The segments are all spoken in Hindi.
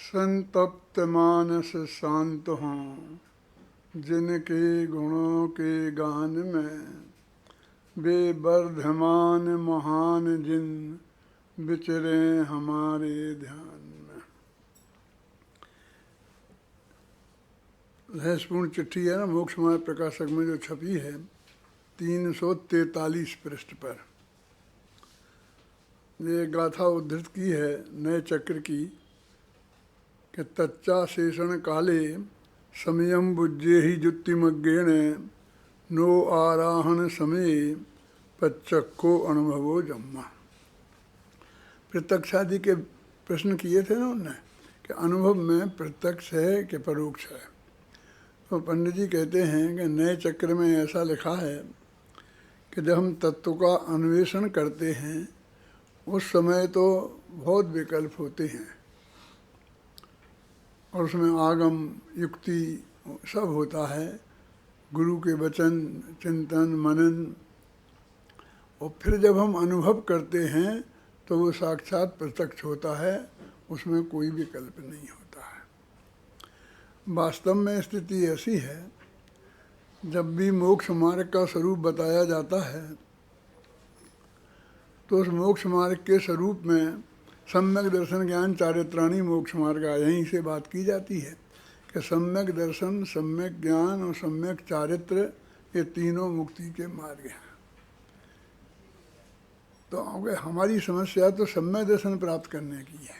संतप्त मानस शांत हों जिनके गुणों के गान में, वे वर्धमान महान जिन विचरे हमारे ध्यान में। रहस्यपूर्ण चिट्ठी है ना, मोक्ष मार्ग प्रकाशक में जो छपी है 343 पृष्ठ पर। ये गाथा उद्धृत की है नए चक्र की कि तच्चा शेषण काले समयम बुज्जे ही जुत्तिमज्ञेण नो आराहण समय पच्चक्को अनुभवो जम्मा। प्रत्यक्षादि के प्रश्न किए थे ना उनने कि अनुभव में प्रत्यक्ष है कि परोक्ष है। तो पंडित जी कहते हैं कि नए चक्र में ऐसा लिखा है कि जब हम तत्व का अन्वेषण करते हैं उस समय तो बहुत विकल्प होते हैं और उसमें आगम युक्ति सब होता है, गुरु के वचन चिंतन मनन, और फिर जब हम अनुभव करते हैं तो वो साक्षात प्रत्यक्ष होता है, उसमें कोई विकल्प नहीं होता है। वास्तव में स्थिति ऐसी है, जब भी मोक्ष मार्ग का स्वरूप बताया जाता है तो उस मोक्ष मार्ग के स्वरूप में सम्यक दर्शन ज्ञान चारित्राणी मोक्ष मार्ग, यहीं से बात की जाती है कि सम्यक दर्शन, सम्यक ज्ञान और सम्यक चारित्र ये तीनों मुक्ति के मार्ग हैं। तो अगर हमारी समस्या तो सम्यक दर्शन प्राप्त करने की है,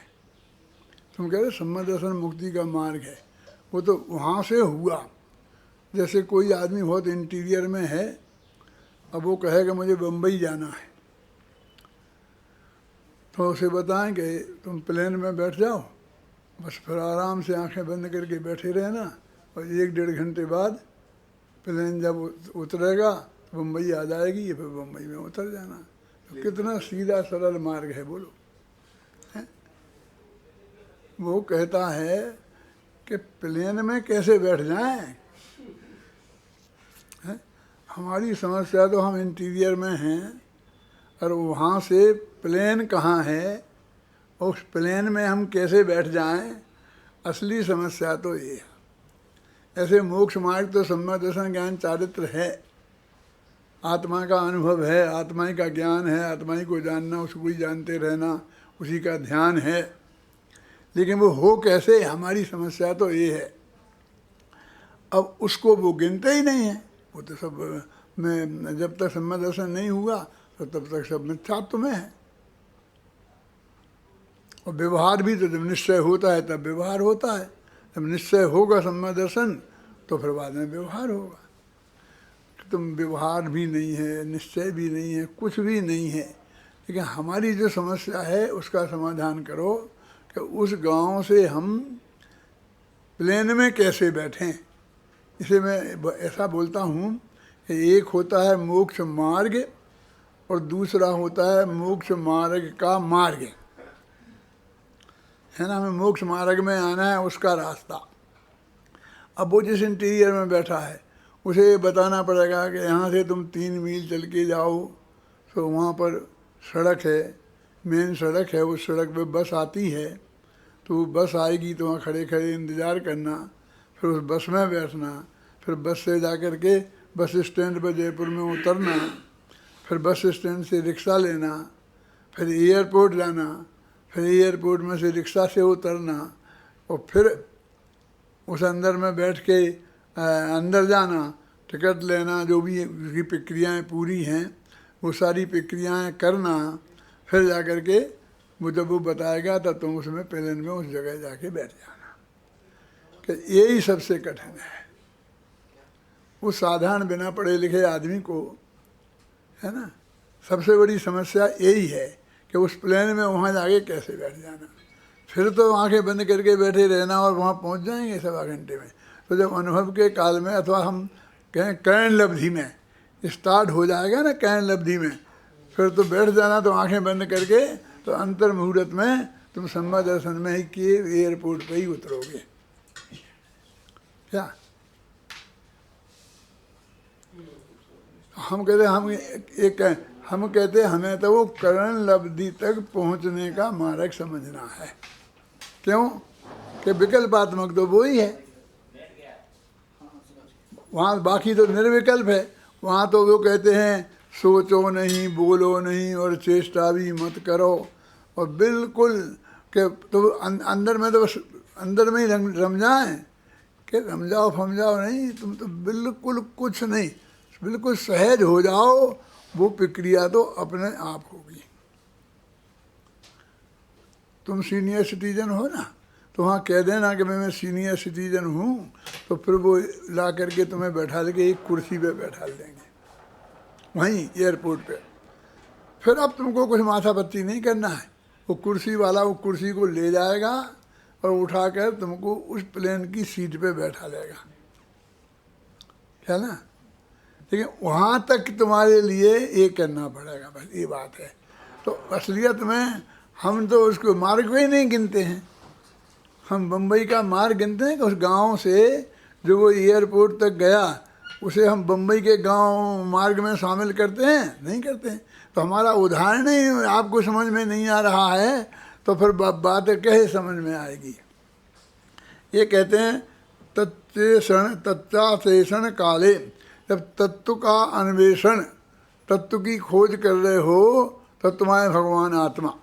तुम कह रहे सम्यक दर्शन मुक्ति का मार्ग है, वो तो वहाँ से हुआ। जैसे कोई आदमी बहुत इंटीरियर में है, अब वो कहेगा मुझे बम्बई जाना है, तो उसे बताएं कि तुम प्लेन में बैठ जाओ, बस फिर आराम से आंखें बंद करके बैठे रहना और 1-1.5 घंटे बाद प्लेन जब उतरेगा तो बम्बई आ जाएगी, ये फिर बम्बई में उतर जाना। तो कितना सीधा सरल मार्ग है बोलो है? वो कहता है कि प्लेन में कैसे बैठ जाएं? हमारी समस्या तो हम इंटीरियर में हैं और वहाँ से प्लेन कहाँ है, उस प्लेन में हम कैसे बैठ जाएं, असली समस्या तो ये है। ऐसे मोक्ष मार्ग तो सम्यक दर्शन ज्ञान चारित्र है, आत्मा का अनुभव है, आत्मा ही का ज्ञान है, आत्मा ही को जानना, उसको ही जानते रहना, उसी का ध्यान है। लेकिन वो हो कैसे, हमारी समस्या तो ये है। अब उसको वो गिनते ही नहीं है, वो तो सब में जब तक सम्यक दर्शन नहीं हुआ तो तब तक सब मिथ्यात्व में है। और व्यवहार भी तो जब निश्चय होता है तब व्यवहार होता है, जब निश्चय होगा सम्यक दर्शन तो फिर बाद में व्यवहार होगा। तुम व्यवहार भी नहीं है, निश्चय भी नहीं है, कुछ भी नहीं है। लेकिन हमारी जो समस्या है उसका समाधान करो कि उस गांव से हम प्लेन में कैसे बैठें। इसे मैं ऐसा बोलता हूँ कि एक होता है मोक्ष मार्ग और दूसरा होता है मोक्ष मार्ग का मार्ग, है ना। हमें मोक्ष मार्ग में आना है, उसका रास्ता। अब वो जिस इंटीरियर में बैठा है उसे बताना पड़ेगा कि यहाँ से तुम 3 मील चल के जाओ तो वहाँ पर सड़क है, मेन सड़क है, उस सड़क पे बस आती है, तो बस आएगी तो वहाँ खड़े खड़े इंतज़ार करना, फिर उस बस में बैठना, फिर बस से जा कर के बस स्टैंड पर जयपुर में उतरना, फिर बस स्टैंड से रिक्शा लेना, फिर एयरपोर्ट जाना, फिर एयरपोर्ट में से रिक्शा से उतरना और फिर उस अंदर में बैठ के अंदर जाना, टिकट लेना, जो भी उसकी प्रक्रियाएँ पूरी हैं वो सारी प्रक्रियाएँ करना, फिर जा कर के वो जब वो बताएगा तब तुम उसमें प्लेन में उस जगह जाके बैठ जाना। कि यही सबसे कठिन है। उस साधारण बिना पढ़े लिखे आदमी को, है ना, सबसे बड़ी समस्या यही है कि उस प्लेन में वहाँ जाके कैसे बैठ जाना। फिर तो आंखें बंद करके बैठे रहना और वहाँ पहुँच जाएंगे 1.25 घंटे में। तो जब अनुभव के काल में अथवा हम कहें कर्ण लब्धि में स्टार्ट हो जाएगा ना, कर्ण लब्धि में, फिर तो बैठ जाना, तो आंखें बंद करके तो अंतर मुहूर्त में तुम सम्मा दर्शन में ही किए एयरपोर्ट पे ही उतरोगे। क्या हम कहते हम कहते हमें तो वो करण लब्धि तक पहुंचने का मार्ग समझना है। क्यों कि विकल्पात्मक तो वो ही है, वहाँ बाकी तो निर्विकल्प है। वहाँ तो वो कहते हैं सोचो नहीं, बोलो नहीं और चेष्टा भी मत करो, और बिल्कुल के तो अंदर में तो बस अंदर में ही रम जाए कि रमझाओ फमझाओ नहीं, तुम तो बिल्कुल कुछ नहीं, बिल्कुल सहज हो जाओ, वो प्रक्रिया तो अपने आप होगी। तुम सीनियर सिटीजन हो ना, तो वहाँ कह देना कि मैं सीनियर सिटीजन हूँ, तो फिर वो ला करके तुम्हें बैठा लेके एक कुर्सी पे बैठा देंगे वहीं एयरपोर्ट पे। फिर अब तुमको कुछ माथा पच्ची नहीं करना है, वो कुर्सी वाला वो कुर्सी को ले जाएगा और उठाकर तुमको उस प्लेन की सीट पे बैठा लेगा, क्या ना। लेकिन वहाँ तक तुम्हारे लिए ये करना पड़ेगा, बस ये बात है। तो असलियत में हम तो उसको मार्ग को ही नहीं गिनते हैं, हम बम्बई का मार्ग गिनते हैं कि उस गांव से जो वो एयरपोर्ट तक गया उसे हम बम्बई के गांव मार्ग में शामिल करते हैं, नहीं करते हैं। तो हमारा उदाहरण ही आपको समझ में नहीं आ रहा है, तो फिर बात कैसे समझ में आएगी। ये कहते हैं तत्चाशेषण काले, जब तत्व का अन्वेषण, तत्व की खोज कर रहे हो, तब तुम्हारे भगवान आत्मा,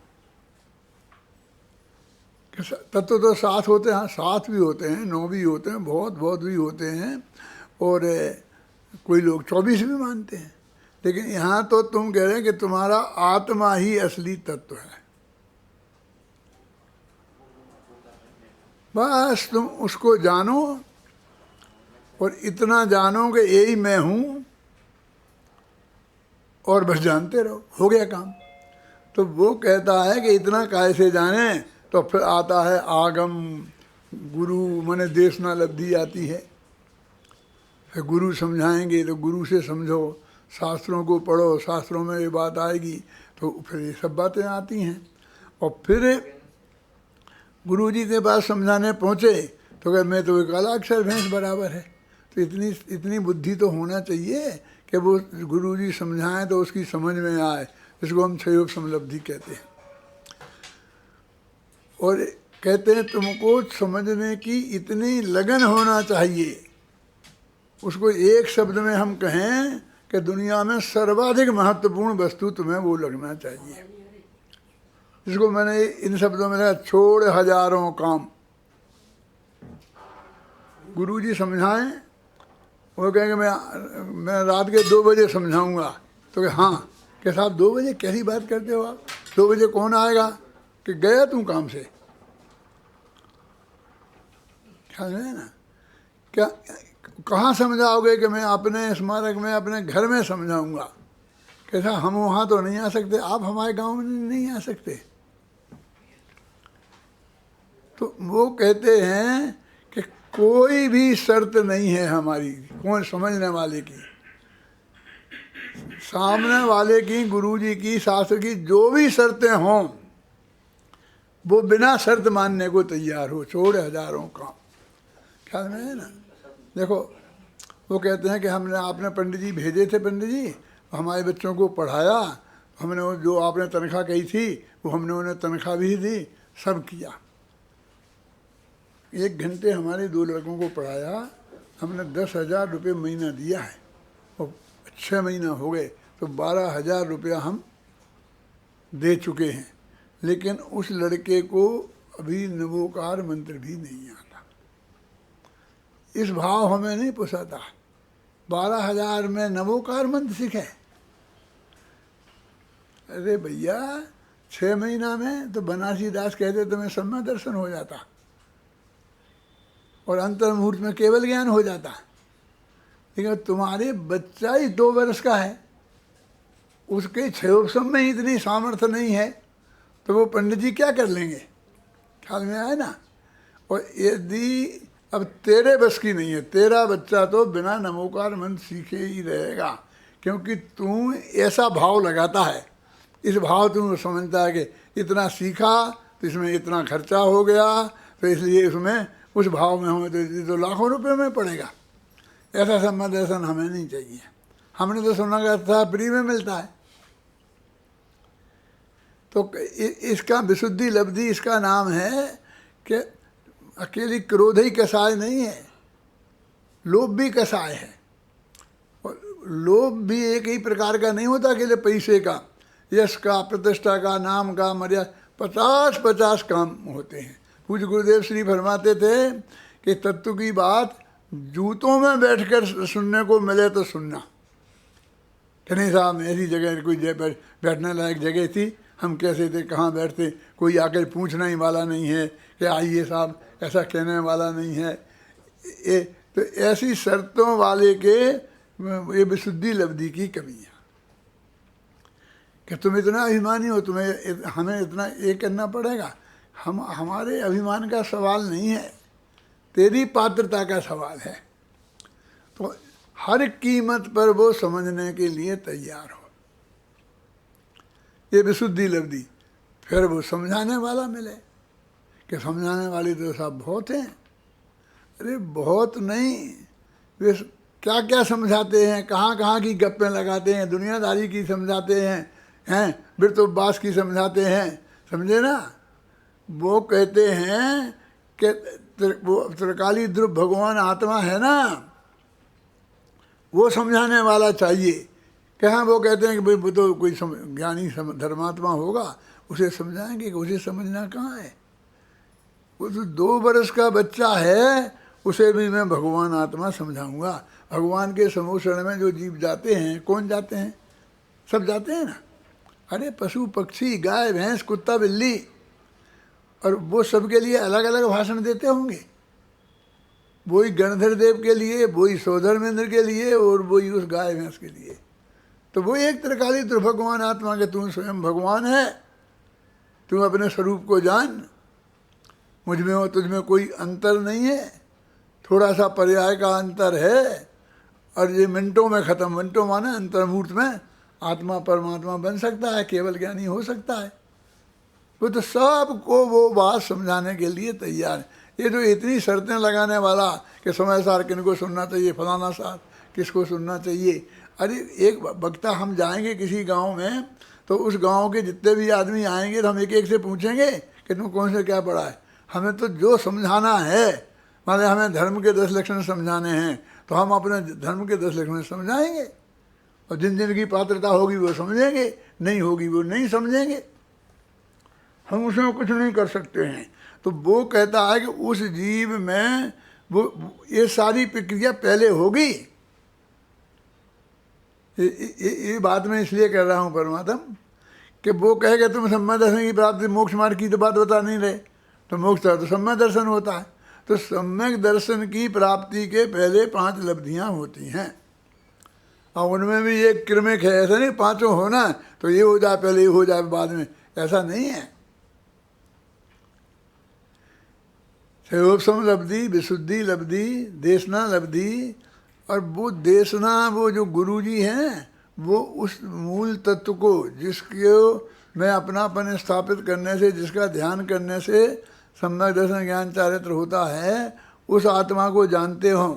तत्व तो 7 होते हैं, 7 भी होते हैं, 9 भी होते हैं, बहुत भी होते हैं, और कोई लोग 24 भी मानते हैं। लेकिन यहाँ तो तुम कह रहे हैं कि तुम्हारा आत्मा ही असली तत्व है। बस तुम उसको जानो और इतना जानो कि यही मैं हूँ, और बस जानते रहो, हो गया काम। तो वो कहता है कि इतना कैसे जाने, तो फिर आता है आगम, गुरु माने देशना लब्धि आती है। फिर गुरु समझाएंगे तो गुरु से समझो, शास्त्रों को पढ़ो, शास्त्रों में ये बात आएगी, तो फिर ये सब बातें आती हैं। और फिर गुरु जी के पास समझाने पहुँचे तो कहे मैं तो एक कालाक्षर भैंस बराबर है। तो इतनी बुद्धि तो होना चाहिए कि वो गुरु जी समझाएँ तो उसकी समझ में आए, इसको हम क्षयोग समलब्धि कहते हैं। और कहते हैं तुमको समझने की इतनी लगन होना चाहिए, उसको एक शब्द में हम कहें कि दुनिया में सर्वाधिक महत्वपूर्ण वस्तु तुम्हें वो लगना चाहिए, जिसको मैंने इन शब्दों में कहा छोड़ हजारों काम। गुरुजी समझाएं, वो कहेंगे मैं रात के 2 बजे समझाऊंगा, तो कि हाँ कि साहब 2 बजे कैसी बात करते हो आप, 2 बजे कौन आएगा, कि गया तू काम से। ख्याल है ना, क्या कहाँ समझाओगे कि मैं अपने स्मारक में अपने घर में समझाऊंगा। कैसा हम वहाँ तो नहीं आ सकते, आप हमारे गांव में नहीं आ सकते। तो वो कहते हैं कि कोई भी शर्त नहीं है हमारी, कौन समझने वाले की, सामने वाले की, गुरुजी की, शास्त्र की जो भी शर्तें हों वो बिना शर्त मानने को तैयार हो, छोड़ हजारों काम। ख्याल में है ना। देखो वो कहते हैं कि आपने पंडित जी भेजे थे, पंडित जी हमारे बच्चों को पढ़ाया, हमने जो आपने तनख्वाह कही थी वो हमने उन्हें तनख्वाह भी दी, सब किया। 1 घंटे हमारे 2 लड़कों को पढ़ाया, हमने 10,000 रुपये महीना दिया है, और 6 महीना हो गए तो 12,000 रुपया हम दे चुके हैं। लेकिन उस लड़के को अभी नवोकार मंत्र भी नहीं आता। इस भाव हमें नहीं पोसाता। 12,000 में नवोकार मंत्र सीखे। अरे भैया 6 महीना में तो बनारसी दास कहते तुम्हें सम्मा दर्शन हो जाता, और अंतर मुहूर्त में केवल ज्ञान हो जाता। लेकिन तुम्हारे बच्चा ही 2 वर्ष का है, उसके क्षयोपम में ही इतनी सामर्थ्य नहीं है, तो वो पंडित जी क्या कर लेंगे। ख्याल में आए ना। और यदि अब तेरे बस की नहीं है, तेरा बच्चा तो बिना नमोकार मंत्र सीखे ही रहेगा, क्योंकि तू ऐसा भाव लगाता है, इस भाव तू समझता है कि इतना सीखा तो इसमें इतना खर्चा हो गया, तो इसलिए उसमें उस भाव में हमें तो लाखों रुपए में पड़ेगा। ऐसा सम्यक दर्शन हमें नहीं चाहिए। हमने तो सुना कि था फ्री में मिलता है। तो इसका विशुद्धि लब्धि, इसका नाम है कि अकेली क्रोध ही कसाय नहीं है, लोभ भी कसाय है। और लोभ भी एक ही प्रकार का नहीं होता अकेले पैसे का, यश का, प्रतिष्ठा का, नाम का, मर्यादा, 50-50 काम होते हैं। पूज्य गुरुदेव श्री फरमाते थे कि तत्व की बात जूतों में बैठकर सुनने को मिले तो सुनना। कि नहीं साहब, ऐसी जगह कोई बैठने लायक जगह थी, हम कैसे थे, कहाँ बैठते, कोई आकर पूछने ही वाला नहीं है कि आइए साहब, ऐसा कहने वाला नहीं है। तो ऐसी शर्तों वाले के ये विशुद्धि लब्धि की कमी है कि तुम इतना अभिमानी हो, तुम्हें हमें इतना ये करना पड़ेगा। हमारे अभिमान का सवाल नहीं है, तेरी पात्रता का सवाल है। तो हर कीमत पर वो समझने के लिए तैयार हो, ये विशुद्धि लब्धि। फिर वो समझाने वाला मिले, कि समझाने वाले तो सब बहुत हैं। अरे बहुत नहीं, वे क्या क्या समझाते हैं, कहाँ कहाँ की गप्पें लगाते हैं, दुनियादारी की समझाते हैं वृत्तोपवास की समझाते हैं, समझे ना। वो कहते हैं कि वो त्रिकाली ध्रुव भगवान आत्मा है ना, वो समझाने वाला चाहिए। कहाँ वो कहते हैं कि भाई वो तो कोई ज्ञानी धर्मात्मा होगा, उसे समझाएंगे, कि उसे समझना कहाँ है। वो तो 2 वर्ष का बच्चा है, उसे भी मैं भगवान आत्मा समझाऊंगा। भगवान के समूह शरण में जो जीव जाते हैं, कौन जाते हैं, सब जाते हैं ना। अरे पशु पक्षी, गाय भैंस, कुत्ता बिल्ली, और वो सबके लिए अलग अलग भाषण देते होंगे। वही गणधर देव के लिए, वही सौधर्मेंद्र के लिए, और वही उस गाय भैंस के लिए। तो वो एक त्रिकाली तो भगवान आत्मा के तू स्वयं भगवान है, तू अपने स्वरूप को जान, मुझ में और तुझ में कोई अंतर नहीं है, थोड़ा सा पर्याय का अंतर है, और ये मिनटों में ख़त्म। मिनटों माने अंतर्मूर्त में आत्मा परमात्मा बन सकता है, केवल ज्ञानी हो सकता है। वो तो सबको वो बात समझाने के लिए तैयार है। ये जो इतनी शर्तें लगाने वाला कि समय सार किनको सुनना चाहिए, फलाना सार किसको सुनना चाहिए। अरे एक वक्ता, हम जाएंगे किसी गांव में, तो उस गांव के जितने भी आदमी आएंगे तो हम एक एक से पूछेंगे कि तुम कौन से क्या पढ़ा है। हमें तो जो समझाना है, माने हमें धर्म के 10 लक्षण समझाने हैं, तो हम अपने धर्म के 10 लक्षण समझाएंगे, और जिन जिन की पात्रता होगी वो समझेंगे, नहीं होगी वो नहीं समझेंगे। हम उसमें कुछ नहीं कर सकते हैं। तो वो कहता है कि उस जीव में वो ये सारी प्रक्रिया पहले होगी। ये बात मैं इसलिए कर रहा हूँ परमात्मा, कि वो कहेगा तुम सम्यक दर्शन की प्राप्ति, मोक्ष मार्ग की तो बात बता नहीं रहे, तो मोक्ष तो सम्यक दर्शन होता है। तो सम्यक दर्शन की प्राप्ति के पहले 5 लब्धियाँ होती हैं, और उनमें भी एक क्रमिक है। ऐसा नहीं 5 होना तो ये हो जाए पहले, ये हो जाए बाद में, ऐसा नहीं है। सयोपम लब्धि, विशुद्धि लब्धि, देशना लब्धि। और वो देशना, वो जो गुरु जी हैं, वो उस मूल तत्व को, जिसको मैं अपनापन स्थापित करने से, जिसका ध्यान करने से सम्यक दर्शन ज्ञान चारित्र होता है, उस आत्मा को जानते हो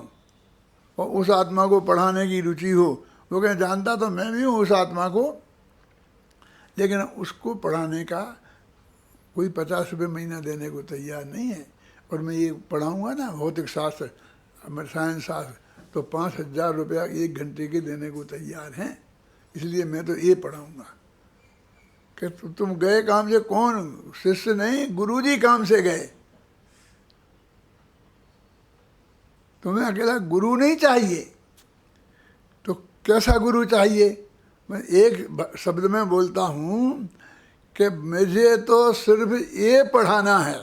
और उस आत्मा को पढ़ाने की रुचि हो। वो कहें जानता तो मैं भी हूँ उस आत्मा को, लेकिन उसको पढ़ाने का कोई 50 रुपये महीना देने को तैयार नहीं है। और मैं ये पढ़ाऊँगा ना भौतिक शास्त्र, रसायन शास्त्र, तो 5000 रुपया 1 घंटे के देने को तैयार हैं। इसलिए मैं तो ये पढ़ाऊँगा कि तुम गए काम से, कौन शिष्य नहीं, गुरुजी काम से गए। तुम्हें अकेला गुरु नहीं चाहिए, तो कैसा गुरु चाहिए। मैं एक शब्द में बोलता हूँ कि मुझे तो सिर्फ ये पढ़ाना है,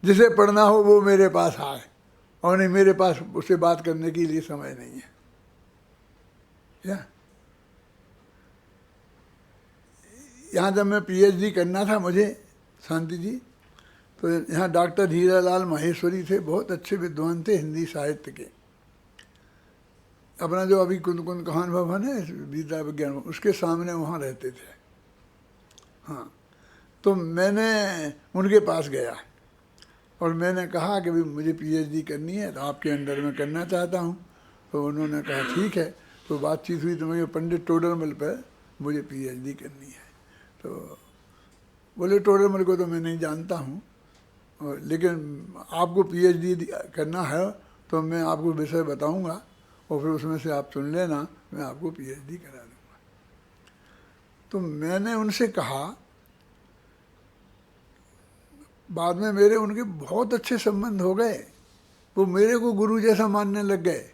जिसे पढ़ना हो वो मेरे पास आए, और नहीं मेरे पास उससे बात करने के लिए समय नहीं है। या यहाँ जब मैं पीएचडी करना था मुझे, शांति जी, तो यहाँ डॉक्टर हीरालाल माहेश्वरी थे, बहुत अच्छे विद्वान थे हिंदी साहित्य के। अपना जो अभी कुंद कुंद कहान भवन है विद्या विज्ञान, उसके सामने वहाँ रहते थे। हाँ, तो मैंने उनके पास गया और मैंने कहा कि भाई मुझे पीएचडी करनी है, तो आपके अंडर में करना चाहता हूँ। तो उन्होंने कहा ठीक है। तो बातचीत हुई तो मुझे पंडित टोडरमल पर मुझे पीएचडी करनी है। तो बोले टोडरमल को तो मैं नहीं जानता हूँ, लेकिन आपको पीएचडी करना है तो मैं आपको विषय बताऊँगा और फिर उसमें से आप चुन लेना, मैं आपको पीएचडी करा दूँगा। तो मैंने उनसे कहा, बाद में मेरे उनके बहुत अच्छे संबंध हो गए, वो मेरे को गुरु जैसा मानने लग गए।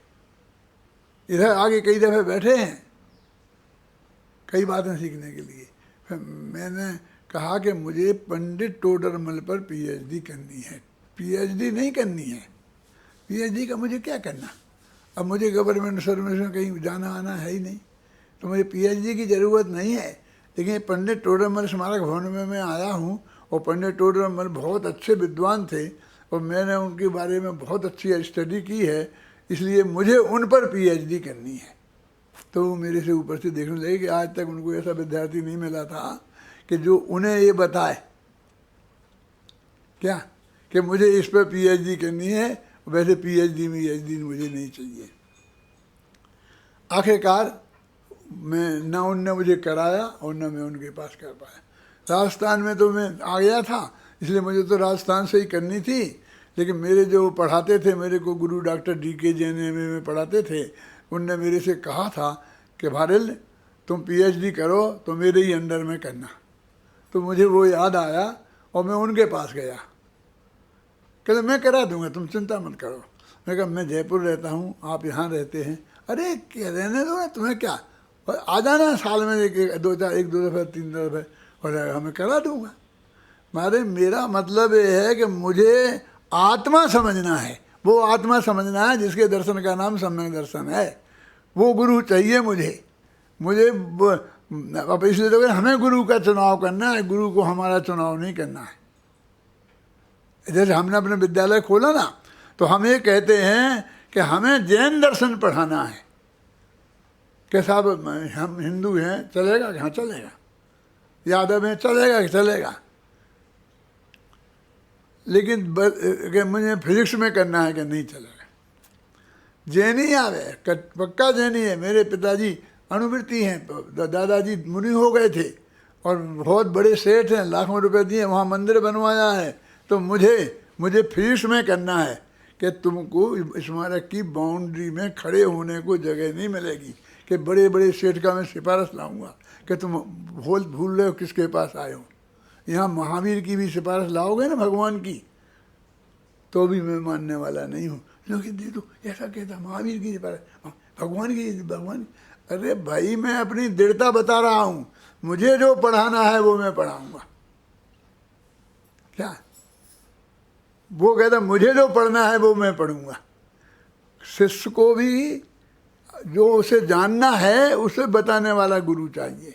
इधर आगे कई दफ़े बैठे हैं कई बातें सीखने के लिए। फिर मैंने कहा कि मुझे पंडित टोडरमल पर पीएचडी करनी है। पीएचडी नहीं करनी है, पीएचडी का मुझे क्या करना, अब मुझे गवर्नमेंट सर्विस में कहीं जाना आना है ही नहीं, तो मुझे पीएचडी की ज़रूरत नहीं है। लेकिन पंडित टोडरमल स्मारक भवन में मैं आया हूँ और पंडित टोडरमल बहुत अच्छे विद्वान थे और मैंने उनके बारे में बहुत अच्छी स्टडी की है, इसलिए मुझे उन पर पीएचडी करनी है। तो वो मेरे से ऊपर से देखने लगे कि आज तक उनको ऐसा विद्यार्थी नहीं मिला था कि जो उन्हें ये बताए क्या कि मुझे इस पर पीएचडी करनी है, वैसे पीएचडी मुझे नहीं चाहिए। आखिरकार मैं ना उनने मुझे कराया और ना मैं उनके पास कर पाया। राजस्थान में तो मैं आ गया था, इसलिए मुझे तो राजस्थान से ही करनी थी। लेकिन मेरे जो पढ़ाते थे, मेरे को गुरु डॉक्टर DK जैन में पढ़ाते थे, उनने मेरे से कहा था कि भारिल तुम पीएचडी करो तो मेरे ही अंडर में करना। तो मुझे वो याद आया और मैं उनके पास गया। कहते मैं करा दूंगा, तुम चिंता मत करो। मैं कहा मैं जयपुर रहता हूँ, आप यहाँ रहते हैं। अरे क्या रहने दो ना, तुम्हें क्या, आ जाना साल में एक दो दफ़े 3 दफ़े और हमें करा दूंगा। मारे मेरा मतलब ये है कि मुझे आत्मा समझना है, वो आत्मा समझना है जिसके दर्शन का नाम सम्यक दर्शन है। वो गुरु चाहिए मुझे। अब इसलिए तो हमें गुरु का चुनाव करना है, गुरु को हमारा चुनाव नहीं करना है। जैसे हमने अपने विद्यालय खोला ना, तो हम ये कहते हैं कि हमें जैन दर्शन पढ़ाना है। कि साहब हम हिंदू हैं, चलेगा? हाँ चलेगा। यादव हैं, चलेगा कि चलेगा। लेकिन मुझे फिजिक्स में करना है कि नहीं चलेगा। जैनी आवे, पक्का जैनी है। मेरे पिताजी अणुवृत्ति हैं, दादाजी मुनि हो गए थे और बहुत बड़े सेठ हैं, लाखों रुपए दिए, वहाँ मंदिर बनवाया है। तो मुझे फिजिक्स में करना है कि तुमको स्मारक की बाउंड्री में खड़े होने को जगह नहीं मिलेगी, कि बड़े बड़े सेठ का मैं सिफारिश लाऊंगा कि तुम भूल रहे हो किसके पास आए हो। यहाँ महावीर की भी सिफारिश लाओगे ना भगवान की, तो भी मैं मानने वाला नहीं हूँ। लेकिन दे दो, ऐसा कहता महावीर की सिफारिश, भगवान। अरे भाई मैं अपनी दृढ़ता बता रहा हूँ, मुझे जो पढ़ाना है वो मैं पढ़ाऊँगा। क्या वो कहता मुझे जो पढ़ना है वो मैं पढ़ूँगा। शिष्य को भी जो उसे जानना है उसे बताने वाला गुरु चाहिए,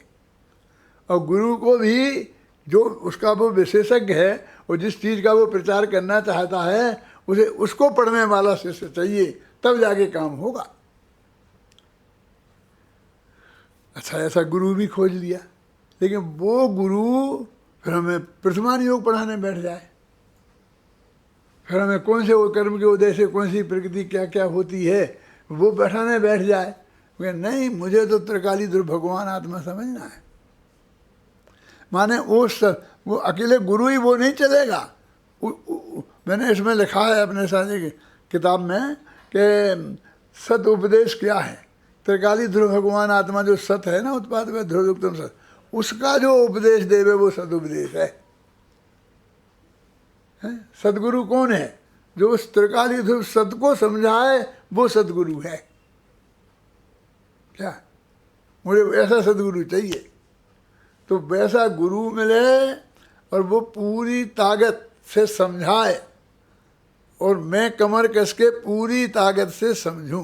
और गुरु को भी जो उसका वो विशेषज्ञ है और जिस चीज़ का वो प्रचार करना चाहता है उसे उसको पढ़ने वाला शिष्य चाहिए, तब जाके काम होगा। अच्छा, ऐसा गुरु भी खोज लिया। लेकिन वो गुरु फिर हमें प्रथमान योग पढ़ाने बैठ जाए, फिर हमें कौन से वो कर्म के उदय से कौन सी प्रकृति क्या क्या होती है वो बैठाने बैठ जाए। नहीं, मुझे तो त्रिकाली भगवान आत्मा समझना है। माने वो अकेले गुरु ही वो नहीं चलेगा। मैंने इसमें लिखा है अपने साथ किताब में कि सत उपदेश क्या है। त्रिकाली ध्रुव भगवान आत्मा जो सत है ना, उत्पाद में ध्रुवयुक्तम सत, उसका जो उपदेश देवे वो सदुपदेश है। सदगुरु कौन है? जो उस त्रिकाली ध्रुव सत को समझाए वो सदगुरु है। क्या मुझे ऐसा सदगुरु चाहिए। तो वैसा गुरु मिले और वो पूरी ताकत से समझाए और मैं कमर कस के पूरी ताकत से समझूं,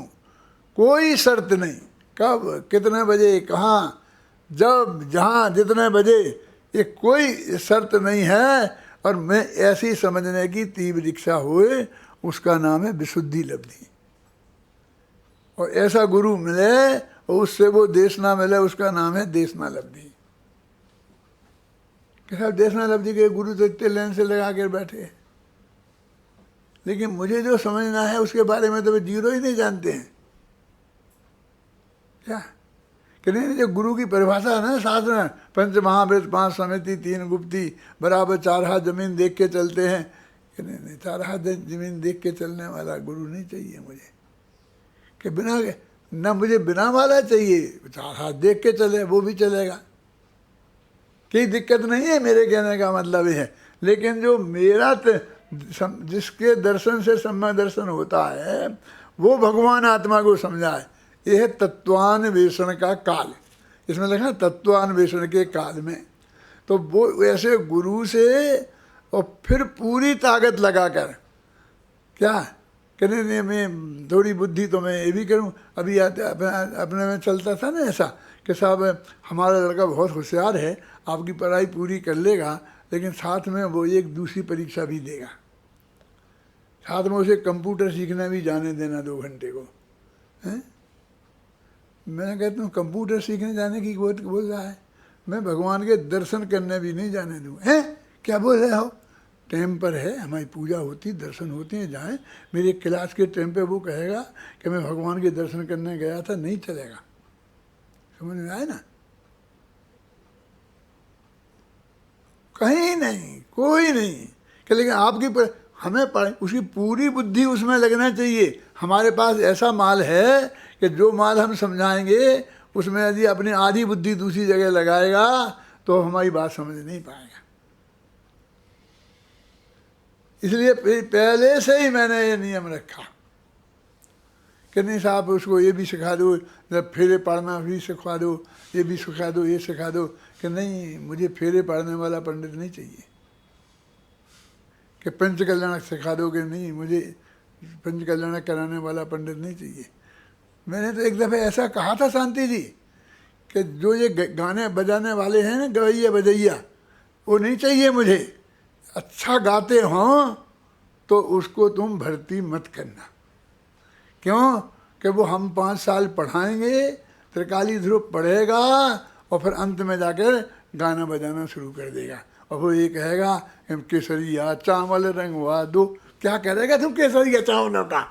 कोई शर्त नहीं, कब कितने बजे कहाँ जब जहाँ जितने बजे, ये कोई शर्त नहीं है। और मैं ऐसी समझने की तीव्र इच्छा हुए, उसका नाम है विशुद्धि लब्धि। और ऐसा गुरु मिले और उससे वो देश ना मिले, उसका नाम है देश ना लब्धि। कि साहब देशनाथ जी के गुरु तो इतने लाइन से लगा कर बैठे हैं, लेकिन मुझे जो समझना है उसके बारे में तो वे जीरो ही नहीं जानते हैं। क्या कि नहीं, जो गुरु की परिभाषा है ना शास्त्र में, पंच महाभृत, 5 समिति, 3 गुप्ती, बराबर 4 हाथ जमीन देख के चलते हैं। कि नहीं, 4 हाथ जमीन देख के चलने वाला गुरु नहीं चाहिए मुझे। कि बिना न मुझे बिना वाला चाहिए, 4 हाथ देख के चले वो भी चलेगा, कोई दिक्कत नहीं है, मेरे कहने का मतलब ये है। लेकिन जो मेरा जिसके दर्शन से सम्यक दर्शन होता है वो भगवान आत्मा को समझाए। यह है तत्वान्वेषण का काल, इसमें लिखा तत्वान्वेषण के काल में। तो वो ऐसे गुरु से और फिर पूरी ताकत लगाकर, क्या कहने नहीं, मैं थोड़ी बुद्धि तो मैं ये भी करूँ। अभी अपने में चलता था ना ऐसा कि साहब हमारा लड़का बहुत होशियार है, आपकी पढ़ाई पूरी कर लेगा, लेकिन साथ में वो एक दूसरी परीक्षा भी देगा, साथ में उसे कंप्यूटर सीखना भी जाने देना 2 घंटे को। हैं? मैं कहता हूँ कंप्यूटर सीखने जाने की बात बोल रहा है, मैं भगवान के दर्शन करने भी नहीं जाने दूँ। हैं क्या बोल रहे हो? टाइम पर है, हमारी पूजा होती, दर्शन होते हैं, जाएँ। मेरे क्लास के टाइम पे वो कहेगा कि मैं भगवान के दर्शन करने गया था, नहीं चलेगा। समझ में आए ना? कहीं नहीं, कोई नहीं कि लेकिन आपकी हमें पढ़े, उसकी पूरी बुद्धि उसमें लगना चाहिए। हमारे पास ऐसा माल है कि जो माल हम समझाएंगे उसमें यदि अपनी आधी बुद्धि दूसरी जगह लगाएगा तो हमारी बात समझ नहीं पाएगा। इसलिए पहले से ही मैंने ये नियम रखा कि नहीं साहब उसको ये भी सिखा दो, जब फेरे पढ़ना भी सिखा दो, ये भी सिखा दो, ये सिखा दो। कि नहीं, मुझे फेरे पढ़ने वाला पंडित नहीं चाहिए। कि पंचकल्याणक सिखा दो, कि नहीं मुझे पंचकल्याणक कराने वाला पंडित नहीं चाहिए। मैंने तो एक दफ़े ऐसा कहा था शांति जी कि जो ये गाने बजाने वाले हैं ना, गवैया बजैया, वो नहीं चाहिए मुझे। अच्छा गाते हों तो उसको तुम भर्ती मत करना। क्यों? कि वो हम 5 साल पढ़ाएंगे, त्रिकाली ध्रुव पढ़ेगा और फिर अंत में जाकर गाना बजाना शुरू कर देगा। और वो ये कहेगा केसरिया चावल रंगवा दो। क्या करेगा तुम केसरिया चावलों का?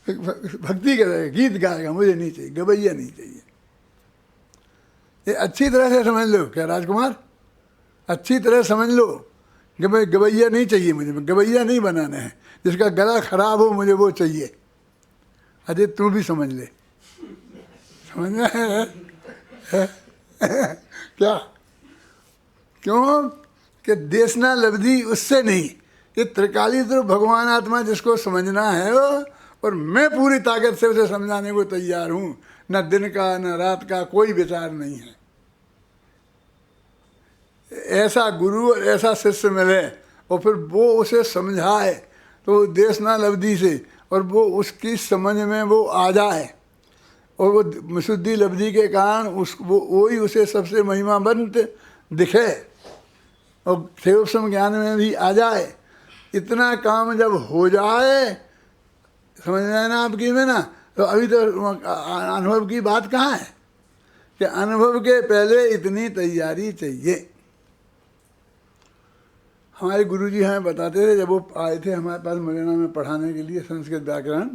भक्ति करेगा, गीत गाएगा, मुझे नहीं चाहिए, गवैया नहीं चाहिए। ये अच्छी तरह से समझ लो। क्या राजकुमार, अच्छी तरह समझ लो कि भाई गवैया नहीं चाहिए मुझे, गवैया नहीं बनाना है। जिसका गला खराब हो मुझे वो चाहिए। अजय तू भी समझ ले, समझ में है? क्या? क्यों? कि देशना लब्धि उससे नहीं, ये त्रिकाली तो भगवान आत्मा जिसको समझना है वो, और मैं पूरी ताकत से उसे समझाने को तैयार हूँ। न दिन का न रात का कोई विचार नहीं है। ऐसा गुरु और ऐसा शिष्य मिले और फिर वो उसे समझाए तो देशना लब्धि से, और वो उसकी समझ में वो आ जाए, और वो विशुद्धि लब्धि के कारण वही उसे सबसे महिमावंत दिखे और सेवसम ज्ञान में भी आ जाए। इतना काम जब हो जाए, समझ में आए ना आपकी में ना, तो अभी तो अनुभव की बात कहाँ है कि अनुभव के पहले इतनी तैयारी चाहिए। हमारे गुरुजी हमें बताते थे, जब वो आए थे हमारे पास मुरैना में पढ़ाने के लिए संस्कृत व्याकरण,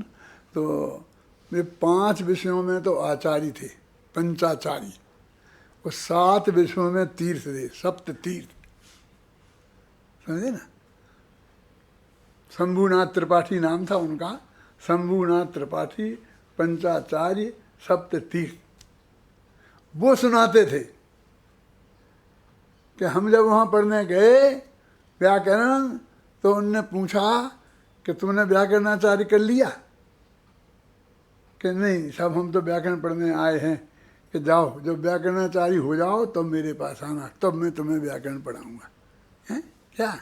तो वे 5 विषयों में तो आचार्य थे, पंचाचार्य, और 7 विषयों में तीर्थ थे, सप्त तीर्थ। समझे ना? शंभुनाथ त्रिपाठी नाम था उनका, शंभुनाथ त्रिपाठी, पंचाचार्य, सप्त तीर्थ। वो सुनाते थे कि हम जब वहाँ पढ़ने गए व्याकरण, तो उनने पूछा कि तुमने व्याकरणाचार्य कर लिया? कि नहीं साहब, हम तो व्याकरण पढ़ने आए हैं। कि जाओ, जब व्याकरणाचार्य हो जाओ तब मेरे पास आना, तब मैं तुम्हें व्याकरण पढ़ाऊँगा। हैं क्या?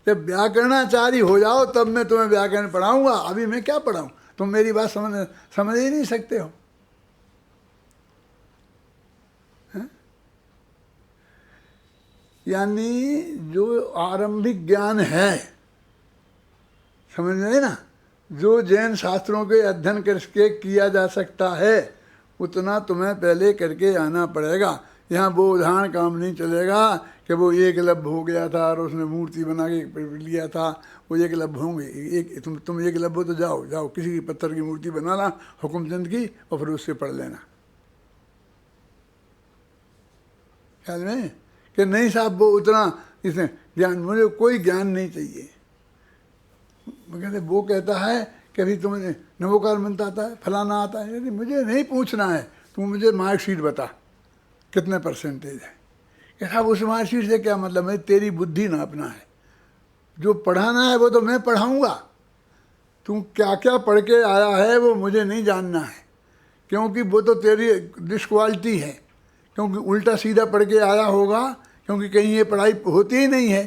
जब व्याकरणाचार्य हो जाओ तब मैं तुम्हें व्याकरण पढ़ाऊँगा, अभी मैं क्या पढ़ाऊँ? तुम मेरी बात समझ ही नहीं सकते हो। यानी जो आरंभिक ज्ञान है, समझ में ना, जो जैन शास्त्रों के अध्ययन करके किया जा सकता है, उतना तुम्हें पहले करके आना पड़ेगा। यहाँ वो उदाहरण काम नहीं चलेगा कि वो एकलव्य हो गया था और उसने मूर्ति बना के लिया था, वो एकलव्य होंगे। तुम एकलव्य हो तो जाओ जाओ किसी की पत्थर की मूर्ति बनाना हुकुमचंद की और फिर उससे पढ़ लेना। ख्याल में कि नहीं साहब वो उतना इसने ज्ञान, मुझे कोई ज्ञान नहीं चाहिए। कहते वो कहता है कि अभी तुम्हें नवोकार मंत्र आता है, फलाना आता है, नहीं मुझे नहीं पूछना है, तुम मुझे मार्कशीट बता कितने परसेंटेज है। कि साहब उस मार्कशीट से क्या मतलब है, तेरी बुद्धि नापना है, जो पढ़ाना है वो तो मैं पढ़ाऊँगा, तुम क्या क्या पढ़ के आया है वो मुझे नहीं जानना है, क्योंकि वो तो तेरी डिसक्वालिटी है, क्योंकि उल्टा सीधा पढ़ के आया होगा, क्योंकि कहीं ये पढ़ाई होती ही नहीं है,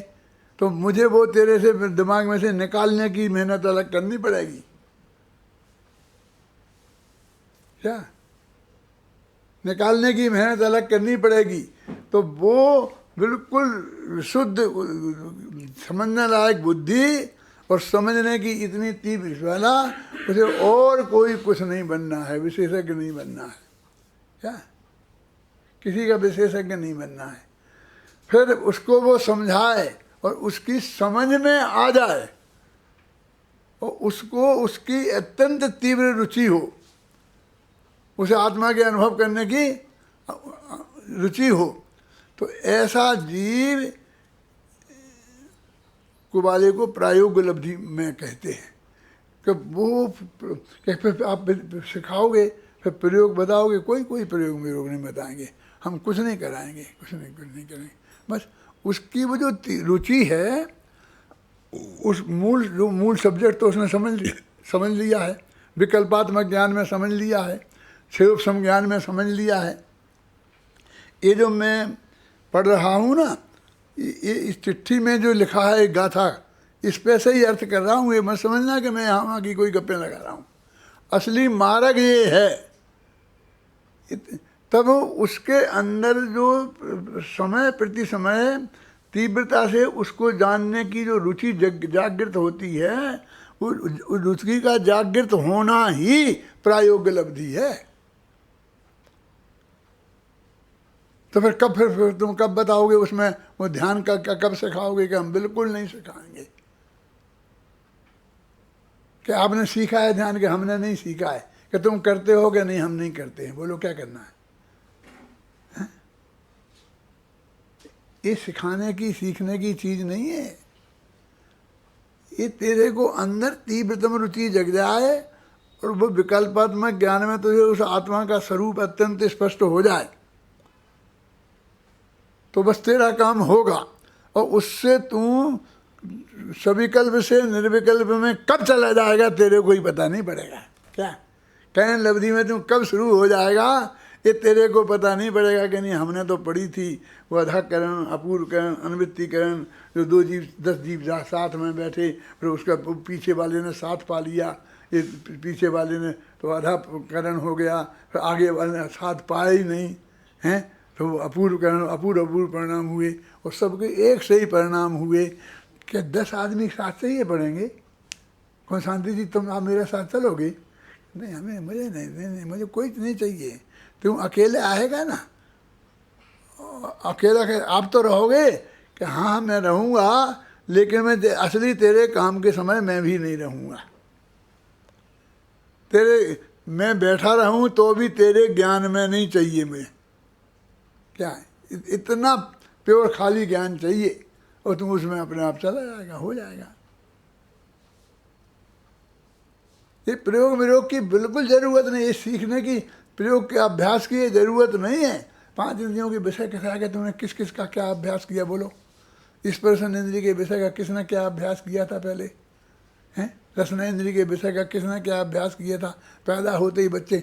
तो मुझे वो तेरे से दिमाग में से निकालने की मेहनत अलग करनी पड़ेगी। क्या निकालने की मेहनत अलग करनी पड़ेगी। तो वो बिल्कुल शुद्ध समझने लायक बुद्धि और समझने की इतनी तीव्र वाला, उसे और कोई कुछ नहीं बनना है, विशेषज्ञ नहीं बनना है। क्या किसी का विशेषज्ञ नहीं बनना है। फिर उसको वो समझाए और उसकी समझ में आ जाए और उसको उसकी अत्यंत तीव्र रुचि हो, उसे आत्मा के अनुभव करने की रुचि हो, तो ऐसा जीव कुबाले को प्रायोग लब्धि में कहते हैं। कि वो फिर आप सिखाओगे, फिर प्रयोग बताओगे, कोई प्रयोग वियोग नहीं बताएंगे, हम कुछ नहीं कराएंगे, कुछ नहीं करेंगे। बस उसकी वो जो रुचि है, उस मूल सब्जेक्ट तो उसने समझ लिया है, विकल्पात्मक ज्ञान में समझ लिया है, स्वरूप समज्ञान में समझ लिया है। ये जो मैं पढ़ रहा हूँ ना, ये इस चिट्ठी में जो लिखा है गाथा, इस पे से ही अर्थ कर रहा हूँ। ये मत समझना कि मैं यहाँ की कोई गप्पे लगा रहा हूँ, असली मार्ग ये है। तब उसके अंदर जो समय प्रति समय तीव्रता से उसको जानने की जो रुचि जागृत होती है, वो रुचि का जागृत होना ही प्रायोग्य लब्धि है। तो फिर तुम कब बताओगे उसमें वो ध्यान का कब सिखाओगे? कि हम बिल्कुल नहीं सिखाएंगे। कि आपने सीखा है ध्यान? के हमने नहीं सीखा है। कि तुम करते हो? कि नहीं हम नहीं करते हैं। बोलो क्या करना है? ये सिखाने की सीखने की चीज नहीं है। ये तेरे को अंदर तीव्रतम रुचि जग जाए और वो विकल्पात्मक ज्ञान में तुझे उस आत्मा का स्वरूप अत्यंत स्पष्ट हो जाए, तो बस तेरा काम होगा। और उससे तू सविकल्प से निर्विकल्प में कब चला जाएगा तेरे को ही पता नहीं पड़ेगा। क्या कहन लब्धि में तू कब शुरू हो जाएगा ये तेरे को पता नहीं पड़ेगा। कि नहीं हमने तो पढ़ी थी वो अधाकरण, अपूर्वकरण, अनुवृत्तिकरण, जो 2 जीव 10 जीव साथ में बैठे, फिर उसका पीछे वाले ने साथ पा लिया, ये पीछे वाले ने तो आधा करण हो गया, फिर आगे वाले ने साथ पाया ही नहीं हैं, तो अपूर्वकरण अपूर्व परिणाम हुए और सबके एक से ही परिणाम हुए। क्या 10 आदमी साथ से ही पढ़ेंगे? कौन शांति जी तुम आप मेरे साथ चलोगे? नहीं हमें मुझे नहीं मुझे कोई नहीं चाहिए। तुम अकेले आएगा ना, अकेला आप तो रहोगे कि हाँ मैं रहूँगा, लेकिन मैं असली तेरे काम के समय मैं भी नहीं रहूँगा। मैं बैठा रहूँ तो भी तेरे ज्ञान में नहीं चाहिए। मैं क्या इतना प्योर खाली ज्ञान चाहिए और तुम उसमें अपने आप चला जाएगा, हो जाएगा। ये प्रयोग वियोग की बिल्कुल ज़रूरत नहीं, ये सीखने की, प्रयोग के अभ्यास की ज़रूरत नहीं है। 5 इंद्रियों के विषय के साथ तुमने किस किस का क्या अभ्यास किया? बोलो। स्पर्शन इंद्रिय के विषय का किसने क्या अभ्यास किया था पहले? हैं? रसना इंद्रिय के विषय का किसने क्या अभ्यास किया था? पैदा होते ही बच्चे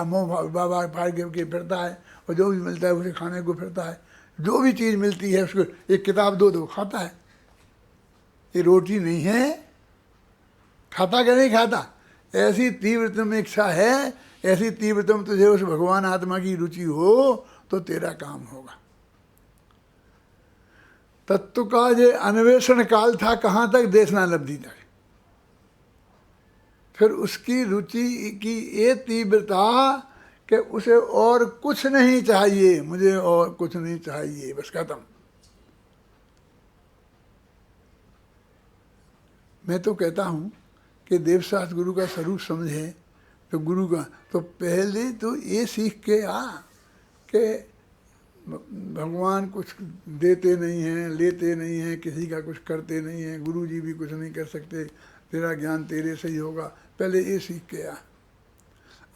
मुँह बाबा फाड़ के फिरता है और जो भी मिलता है उसे खाने को फिरता है। जो भी चीज़ मिलती है उसको एक किताब दो खाता है। ये रोटी नहीं है, खाता क्या नहीं खाता? ऐसी तीव्रतम इच्छा है, ऐसी तीव्रतम तुझे उस भगवान आत्मा की रुचि हो तो तेरा काम होगा। तत्व का जो अन्वेषण काल था कहाँ तक? देशना लब्धि तक। फिर उसकी रुचि की ये तीव्रता कि उसे और कुछ नहीं चाहिए, मुझे और कुछ नहीं चाहिए, बस खत्म। मैं तो कहता हूँ कि देवशास्त्र गुरु का स्वरूप समझे तो गुरु का तो पहले तो ये सीख के आ कि भगवान कुछ देते नहीं हैं, लेते नहीं हैं, किसी का कुछ करते नहीं हैं, गुरु जी भी कुछ नहीं कर सकते, तेरा ज्ञान तेरे से ही होगा, पहले ये सीख के आ।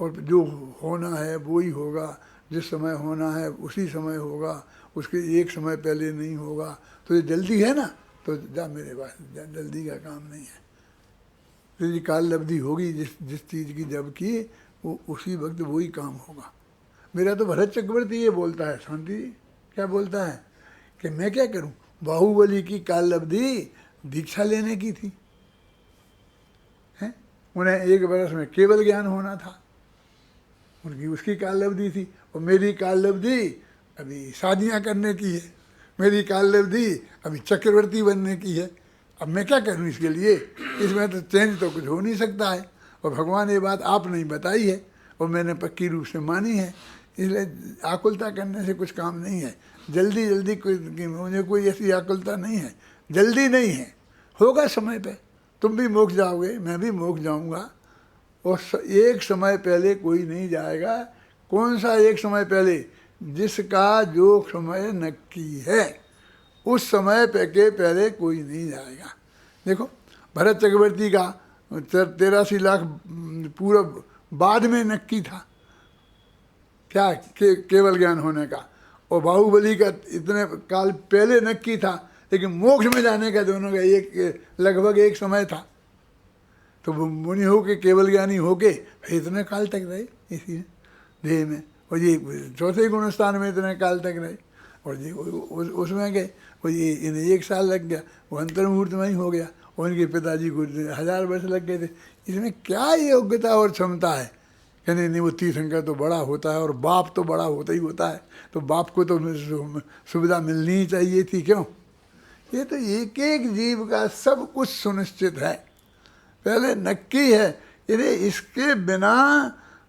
और जो होना है वो ही होगा, जिस समय होना है उसी समय होगा, उसके एक समय पहले नहीं होगा। तो ये जल्दी है ना, तो जा मेरे पास, जल्दी का काम नहीं है। तेरी काल लब्धि होगी जिस जिस चीज़ की जब की, वो उसी वक्त वही काम होगा। मेरा तो भरत चक्रवर्ती ये बोलता है, शांति क्या बोलता है कि मैं क्या करूं, बाहुबली की काल लब्धि दीक्षा लेने की थी, हैं? उन्हें 1 वर्ष में केवल ज्ञान होना था, उनकी उसकी काल लब्धि थी। और मेरी काल लब्धि अभी शादियां करने की है, मेरी काल लब्धि अभी चक्रवर्ती बनने की है। अब मैं क्या करूं इसके लिए, इसमें तो चेंज तो कुछ हो नहीं सकता है। और भगवान ये बात आपने बताई है और मैंने पक्की रूप से मानी है, इसलिए आकुलता करने से कुछ काम नहीं है। जल्दी जल्दी मुझे कोई ऐसी आकुलता नहीं है, जल्दी नहीं है, होगा समय पे। तुम भी मोक्ष जाओगे, मैं भी मोक्ष जाऊंगा, और एक समय पहले कोई नहीं जाएगा। कौन सा एक समय पहले, जिसका जो समय नक्की है उस समय पे के पहले कोई नहीं जाएगा। देखो भरत चक्रवर्ती का 83 लाख पूरा बाद में नक्की था क्या, केवल ज्ञान होने का, और बाहुबली का इतने काल पहले नक्की था, लेकिन मोक्ष में जाने का दोनों का एक लगभग एक समय था। तो मुनि हो के केवल ज्ञानी हो के इतने काल तक रहे इसी देह में, और ये चौथे गुणस्थान में इतने काल तक रहे, और ये उसमें गए, और ये इन्हें 1 साल लग गया, वो अंतर्मुहूर्त में ही हो गया, और उनके पिताजी को 1000 वर्ष लग गए थे। इसमें क्या योग्यता और क्षमता है? कहने नहीं, वो तीर्थंकर तो बड़ा होता है और बाप तो बड़ा होता ही होता है, तो बाप को तो सुविधा मिलनी ही चाहिए थी, क्यों? ये तो एक एक जीव का सब कुछ सुनिश्चित है, पहले नक्की है, इन्हें इसके बिना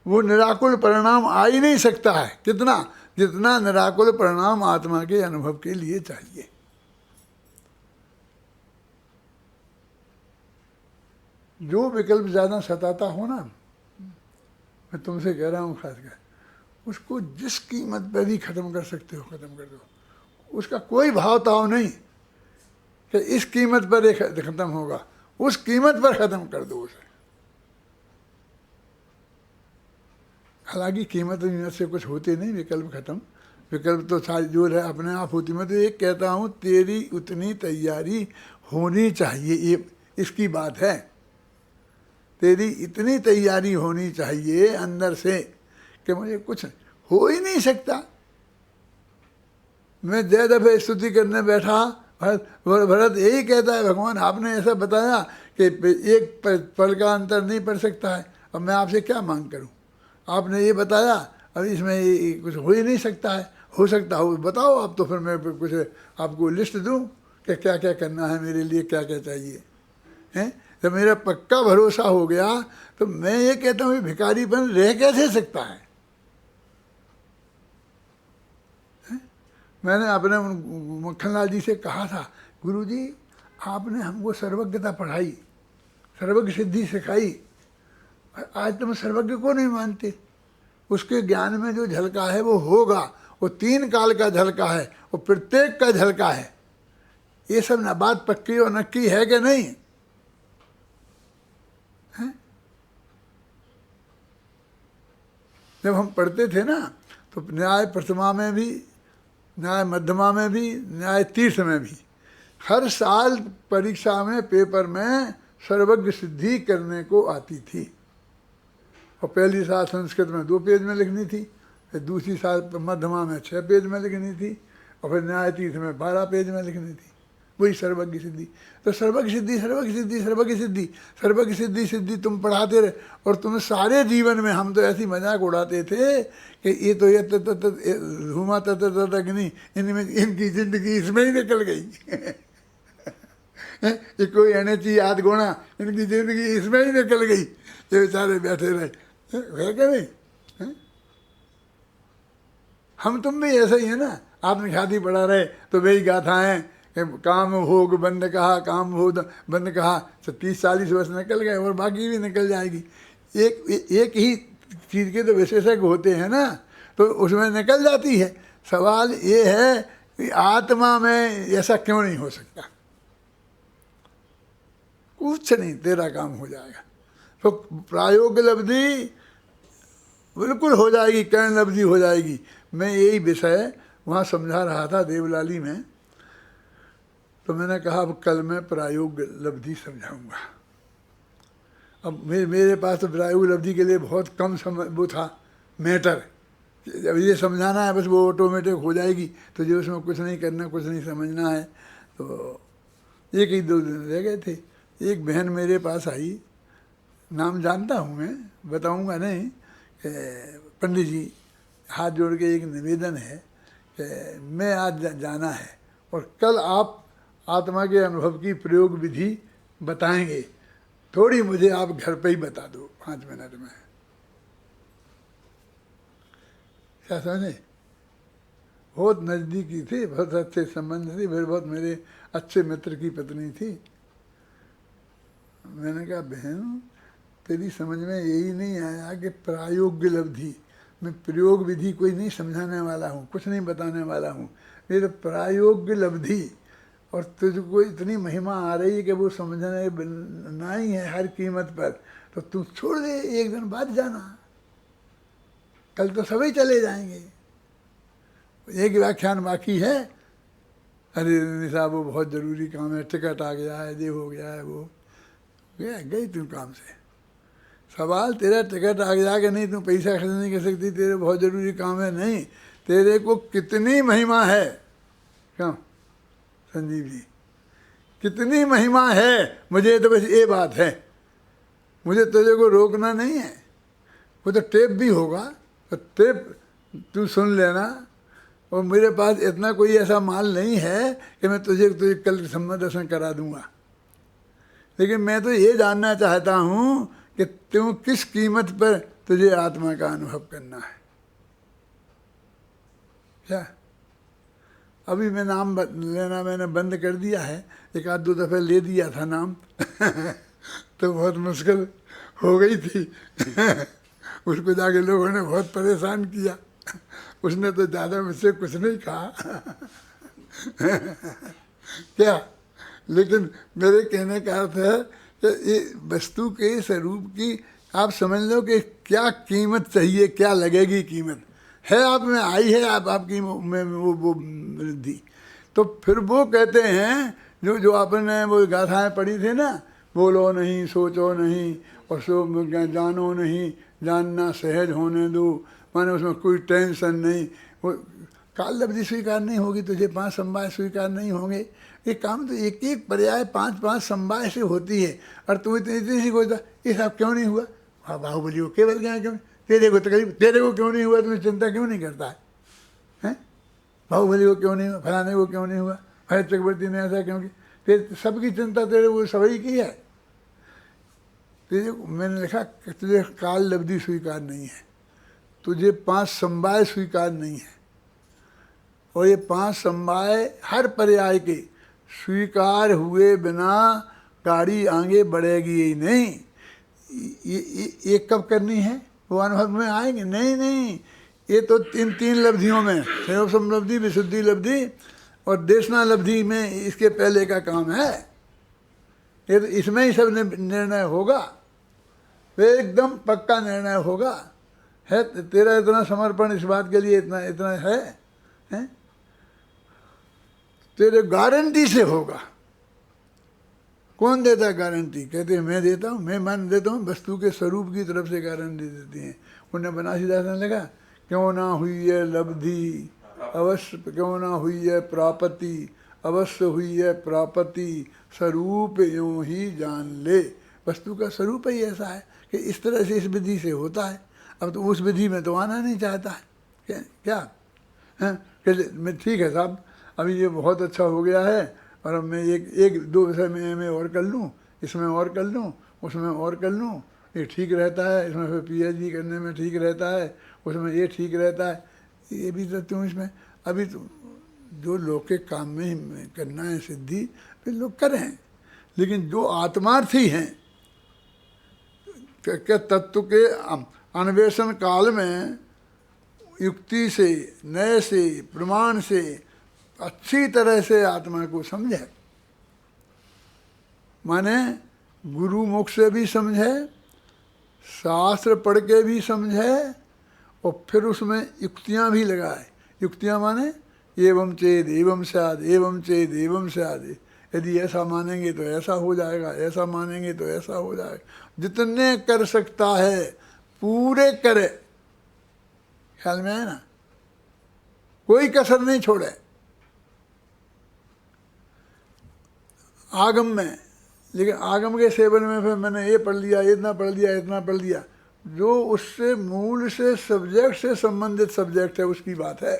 वो निराकुल परिणाम आ ही नहीं सकता है। कितना, जितना निराकुल परिणाम आत्मा के अनुभव के लिए चाहिए। जो विकल्प ज़्यादा सताता हो ना, मैं तुमसे कह रहा हूँ खासकर, उसको जिस कीमत पर भी ख़त्म कर सकते हो ख़त्म कर दो। उसका कोई भाव ताव नहीं कि इस कीमत पर ये ख़त्म होगा, उस कीमत पर ख़त्म कर दो उसे। हालांकि कीमत से कुछ होते नहीं, विकल्प ख़त्म, विकल्प तो सारी जो है अपने आप होती। मैं तो एक कहता हूँ, तेरी उतनी तैयारी होनी चाहिए, ये इसकी बात है। तेरी इतनी तैयारी होनी चाहिए अंदर से कि मुझे कुछ हो ही नहीं सकता। मैं जय दफे स्तुति करने बैठा, भरत यही कहता है, भगवान आपने ऐसा बताया कि एक पल का अंतर नहीं पड़ सकता है, अब मैं आपसे क्या मांग करूं? आपने ये बताया, अब इसमें ये कुछ हो ही नहीं सकता है। हो सकता हो बताओ आप, तो फिर मैं कुछ आपको लिस्ट दूं कि क्या क्या करना है मेरे लिए, क्या क्या चाहिए हैं। जब मेरा पक्का भरोसा हो गया तो मैं ये कहता हूँ भिखारीपन रह कैसे सकता है? मैंने अपने मक्खनलाल जी से कहा था, गुरुजी आपने हमको सर्वज्ञता पढ़ाई, सर्वज्ञ सिद्धि सिखाई, आज तुम सर्वज्ञ को नहीं मानते। उसके ज्ञान में जो झलका है वो होगा, वो 3 काल का झलका है, वो प्रत्येक का झलका है। ये सब ना बात पक्की और नक्की है कि नहीं है? जब हम पढ़ते थे ना, तो न्याय प्रथमा में भी, न्याय मध्यमा में भी, न्याय तीर्थ में भी, हर साल परीक्षा में पेपर में सर्वज्ञ सिद्धि करने को आती थी। और पहली साल संस्कृत में 2 पेज में लिखनी थी, फिर दूसरी साल मध्यमा में 6 पेज में लिखनी थी, और फिर न्याय तीर्थ में 12 पेज में लिखनी थी। वही सर्वज्ञ सिद्धि। तो सर्वज्ञ सिद्धि, सर्वज्ञ सिद्धि, सर्वज्ञ सिद्धि, सर्वज्ञ सिद्धि सिद्धि तुम पढ़ाते रहे, और तुम सारे जीवन में, हम तो ऐसी मजाक उड़ाते थे कि ये तो ये धूमा तत अग्नि, इनमें इनकी जिंदगी इसमें ही निकल गई। ये कोई अनची याद गोना, इनकी जिंदगी इसमें ही निकल गई, ये बेचारे बैठे रहे, है क्या नहीं? हम तुम भी ऐसा ही है ना। आपने शादी पढ़ा रहे तो वही गाथाएं कि काम भोग बंद कहा, काम भोग बंद कहा, तो 30-40 वर्ष निकल गए और बाकी भी निकल जाएगी। एक ही चीज़ के तो विशेषज्ञ होते हैं ना, तो उसमें निकल जाती है। सवाल ये है कि आत्मा में ऐसा क्यों नहीं हो सकता? कुछ नहीं, तेरा काम हो जाएगा। तो प्रायोग लब्धि बिल्कुल हो जाएगी, कर्ण लब्धि हो जाएगी। मैं यही विषय वहाँ समझा रहा था देवलाली में, तो मैंने कहा अब कल मैं प्रायोग लब्धि समझाऊंगा। अब मेरे पास तो प्रायोग लब्धि के लिए बहुत कम समय वो था मैटर। जब ये समझाना है बस वो ऑटोमेटिक हो जाएगी, तो जो उसमें कुछ नहीं करना, कुछ नहीं समझना है। तो एक ही 2 दिन रह गए थे। एक बहन मेरे पास आई, नाम जानता हूँ मैं, बताऊँगा नहीं। पंडित जी हाथ जोड़ के एक निवेदन है कि मैं आज जाना है और कल आप आत्मा के अनुभव की प्रयोग विधि बताएंगे, थोड़ी मुझे आप घर पे ही बता दो 5 मिनट में। क्या समझे? बहुत नज़दीकी थी, बहुत अच्छे संबंध थी, फिर बहुत मेरे अच्छे मित्र की पत्नी थी। मैंने कहा बहन तेरी समझ में यही नहीं आया कि प्रायोग्य लब्धि, मैं प्रयोग विधि कोई नहीं समझाने वाला हूँ, कुछ नहीं बताने वाला हूँ। ये तो प्रायोग्य लब्धि, और तुझको इतनी महिमा आ रही है कि वो समझने ना ही है हर कीमत पर, तो तू छोड़ दे, एक दिन बाद जाना, कल तो सभी चले जाएंगे। एक व्याख्यान बाकी है। अरे निशा वो बहुत ज़रूरी काम है, टिकट आ गया है, ये हो गया है, वो गई तू काम से। सवाल तेरा टिकट आ गया कि नहीं, तू पैसा खर्च नहीं कर सकती, तेरे बहुत ज़रूरी काम है, नहीं, तेरे को कितनी महिमा है। क्यों संजीव जी, कितनी महिमा है? मुझे तो बस ये बात है, मुझे तुझे को रोकना नहीं है। वो तो टेप भी होगा, तो टेप तू सुन लेना। और मेरे पास इतना कोई ऐसा माल नहीं है कि मैं तुझे कल सम्मत दर्शन करा दूंगा, लेकिन मैं तो ये जानना चाहता हूँ कि तू किस कीमत पर तुझे आत्मा का अनुभव करना है। क्या अभी मैं नाम लेना मैंने बंद कर दिया है, 1-2 दफ़े ले दिया था नाम तो बहुत मुश्किल हो गई थी उसको जाके लोगों ने बहुत परेशान किया। उसने तो ज़्यादा मुझसे कुछ नहीं कहा क्या, लेकिन मेरे कहने का अर्थ है कि ये वस्तु के स्वरूप की आप समझ लो कि क्या कीमत चाहिए, क्या लगेगी कीमत है, आप में आई है, आप आपकी में वो वृद्धि। तो फिर वो कहते हैं जो आपने वो गाथाएँ पढ़ी थी ना, बोलो नहीं, सोचो नहीं, और सो जानो नहीं, जानना सहज होने दो, माने उसमें कोई टेंशन नहीं। वो काल लब्धि स्वीकार नहीं होगी तुझे, 5 समवाय स्वीकार नहीं होंगे। ये काम तो एक एक पर्याय 5-5 समवाय से होती है, और तू इतनी सी कोई ये सब क्यों नहीं हुआ? हाँ बाहुबली को केवल क्या क्यों, तेरे को तकलीफ, तेरे को क्यों नहीं हुआ, तुम्हें चिंता क्यों नहीं करता है? हैं बाहुबली को क्यों नहीं हुआ, फलाने को क्यों नहीं हुआ, भरत चक्रवर्ती ने ऐसा क्यों किया? फिर सबकी चिंता तेरे वो सभी की है। तुझे मैंने लिखा कि तुझे काल लब्धि स्वीकार नहीं है, तुझे 5 समवाय स्वीकार नहीं है, और ये 5 समवाय हर पर्याय के स्वीकार हुए बिना गाड़ी आगे बढ़ेगी ही नहीं। ये कब करनी है, वो अनुभव में आएंगे? नहीं, ये तो 3 लब्धियों में, संयोग समलब्धि, विशुद्धि लब्धि और देशना लब्धि में इसके पहले का काम है। ये तो इसमें ही सब निर्णय होगा, एकदम पक्का निर्णय होगा। है तेरा इतना समर्पण इस बात के लिए, इतना है, हैं? तेरे गारंटी से होगा। कौन देता है गारंटी? कहते हैं मैं देता हूँ, मैं मान देता हूँ, वस्तु के स्वरूप की तरफ से गारंटी देती हैं। उन्हें बनासीदास ने लगा, क्यों ना हुई है लब्धि अवश्य, क्यों ना हुई है प्राप्ति अवश्य हुई है प्राप्ति, स्वरूप यूँ ही जान ले। वस्तु का स्वरूप ही ऐसा है कि इस तरह से, इस विधि से होता है। अब तो उस विधि में तो आना नहीं चाहता है, क्या है? मैं ठीक है साहब, अभी ये बहुत अच्छा हो गया है, और अब मैं 1-2 विषय में मैं और कर लूँ, इसमें और कर लूँ, उसमें और कर लूँ, ये ठीक रहता है, इसमें फिर PhD करने में ठीक रहता है, उसमें ये ठीक रहता है। ये भी तो तुम इसमें अभी तो जो लौकिक काम में करना है सिद्धि फिर लोग करें, लेकिन जो आत्मार्थी हैं के तत्व के अन्वेषण काल में युक्ति से, नए से, प्रमाण से अच्छी तरह से आत्मा को समझे, माने गुरु मुख से भी समझे, शास्त्र पढ़ के भी समझे, और फिर उसमें युक्तियां भी लगाए। युक्तियां माने एवं चेद एवं स्याद, एवं चेद एवं स्याद, यदि ऐसा मानेंगे तो ऐसा हो जाएगा, ऐसा मानेंगे तो ऐसा हो जाएगा। जितने कर सकता है पूरे करे, ख्याल में है ना, कोई कसर नहीं छोड़े। आगम में, लेकिन आगम के सेवन में फिर मैंने ये पढ़ लिया, इतना पढ़ लिया, इतना पढ़ लिया, जो उससे मूल से सब्जेक्ट से संबंधित सब्जेक्ट है उसकी बात है।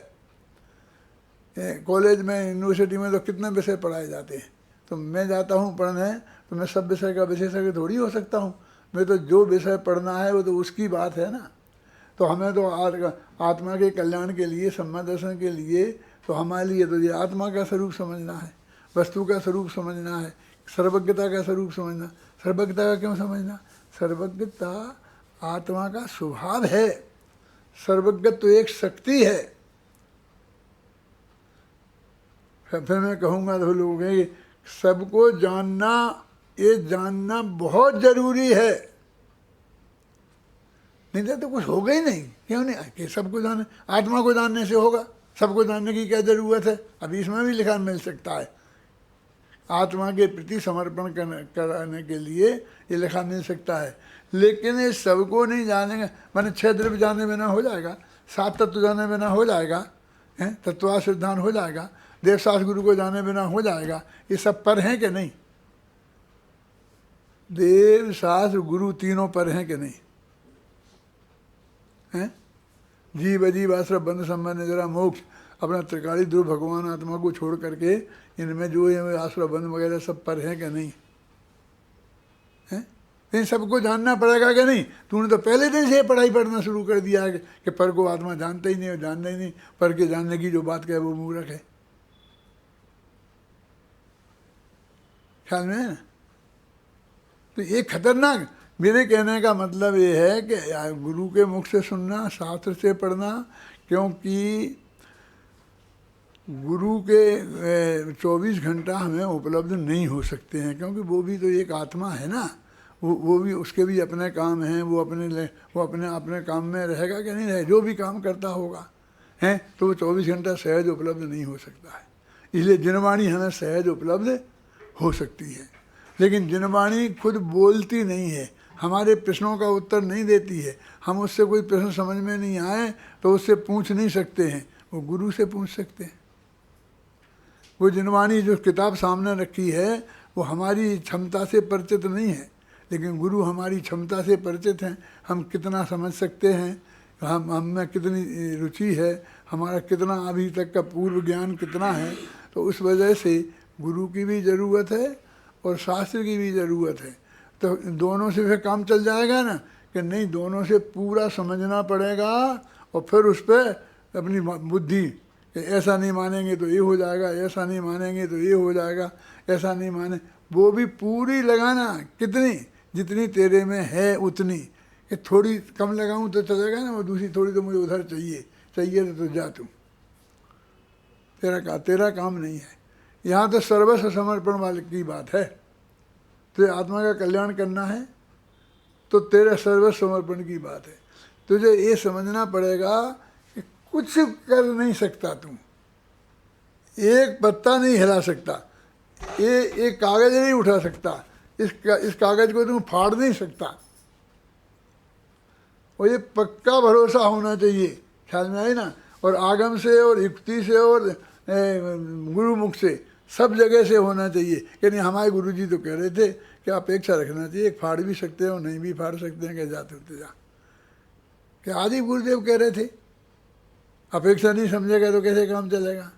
कॉलेज में, यूनिवर्सिटी में तो कितने विषय पढ़ाए जाते हैं, तो मैं जाता हूँ पढ़ने, तो मैं सब विषय का विशेषज्ञ थोड़ी हो सकता हूँ। मैं तो जो विषय पढ़ना है वो तो उसकी बात है ना। तो हमें तो आत्मा के कल्याण के लिए, सम्मा दर्शन के लिए, तो हमारे लिए तो ये आत्मा का स्वरूप समझना है, वस्तु का स्वरूप समझना है, सर्वज्ञता का स्वरूप समझना। सर्वज्ञता का क्यों समझना? सर्वज्ञता आत्मा का स्वभाव है, सर्वज्ञ तो एक शक्ति है। फिर मैं कहूँगा तो लोग कहेंगे सबको जानना, ये जानना बहुत जरूरी है, नहीं तो कुछ होगा ही नहीं। क्यों नहीं? कि सबको जाने, आत्मा को जानने से होगा, सबको जानने की क्या जरूरत है? अभी इसमें भी लिखा मिल सकता है, आत्मा के प्रति समर्पण कराने के लिए ये लिखा मिल सकता है। लेकिन ये सबको नहीं जानेंगे, माने 6 द्रव्य जाने बिना हो जाएगा, 7 तत्व जाने बिना हो जाएगा, तत्वार्थ सिद्धांत हो जाएगा, देवशास्त्र गुरु को जाने बिना हो जाएगा, ये सब पर हैं कि नहीं? देव शास्त्र गुरु तीनों पर हैं कि नहीं? हैं? जीव अजीव आश्रय बंध संबंध जरा मोक्ष, अपना त्रिकाली ध्रुव भगवान आत्मा को छोड़ करके इनमें जो ये आश्रय बंध वगैरह सब पर हैं कि नहीं? हैं? इन सबको जानना पड़ेगा कि नहीं? तूने तो पहले दिन से पढ़ाई पढ़ना शुरू कर दिया है कि पर को आत्मा जानता ही नहीं और जानना ही नहीं, पर के जानने की जो बात कहे वो मूर्ख है। ख्याल में है ना? तो ये खतरनाक, मेरे कहने का मतलब ये है कि गुरु के मुख से सुनना, शास्त्र से पढ़ना, क्योंकि गुरु के 24 घंटा हमें उपलब्ध नहीं हो सकते हैं, क्योंकि वो भी तो एक आत्मा है ना, वो भी, उसके भी अपने काम हैं, वो अपने काम में रहेगा कि नहीं रहे, जो भी काम करता होगा हैं, तो वो 24 घंटा सहज उपलब्ध नहीं हो सकता है। इसलिए जिनवाणी हमें सहज उपलब्ध हो सकती है, लेकिन जिनवाणी खुद बोलती नहीं है, हमारे प्रश्नों का उत्तर नहीं देती है। हम उससे कोई प्रश्न समझ में नहीं आए तो उससे पूछ नहीं सकते हैं, वो गुरु से पूछ सकते हैं। वो जिनवाणी जो किताब सामने रखी है वो हमारी क्षमता से परिचित नहीं है, लेकिन गुरु हमारी क्षमता से परिचित हैं। हम कितना समझ सकते हैं, हम में कितनी रुचि है, हमारा कितना अभी तक का पूर्व ज्ञान कितना है, तो उस वजह से गुरु की भी ज़रूरत है और शास्त्र की भी ज़रूरत है। तो दोनों से फिर काम चल जाएगा ना, कि नहीं, दोनों से पूरा समझना पड़ेगा और फिर उस पर अपनी बुद्धि, ऐसा नहीं मानेंगे तो ये हो जाएगा, ऐसा नहीं मानेंगे तो ये हो जाएगा, ऐसा नहीं माने, वो भी पूरी लगाना, कितनी, जितनी तेरे में है उतनी। कि थोड़ी कम लगाऊं तो चलेगा ना, वो दूसरी थोड़ी तो मुझे उधर चाहिए तो जा तू, तेरा काम नहीं है। यहाँ तो सर्वस्व समर्पण वाले की बात है। तुझे आत्मा का कल्याण करना है तो तेरा सर्वस्व समर्पण की बात है। तुझे ये समझना पड़ेगा कि कुछ कर नहीं सकता, तुम एक पत्ता नहीं हिला सकता, ये एक कागज नहीं उठा सकता, इस कागज को तुम फाड़ नहीं सकता। और ये पक्का भरोसा होना चाहिए, ख्याल में आई ना। और आगम से और युक्ति से और गुरु मुख से, सब जगह से होना चाहिए। कि नहीं, हमारे गुरुजी तो कह रहे थे कि अपेक्षा रखना चाहिए, एक फाड़ भी सकते हो, नहीं भी फाड़ सकते हैं, क्या जाते होते जा। कि आदि गुरुदेव कह रहे थे अपेक्षा नहीं समझेगा तो कैसे काम चलेगा।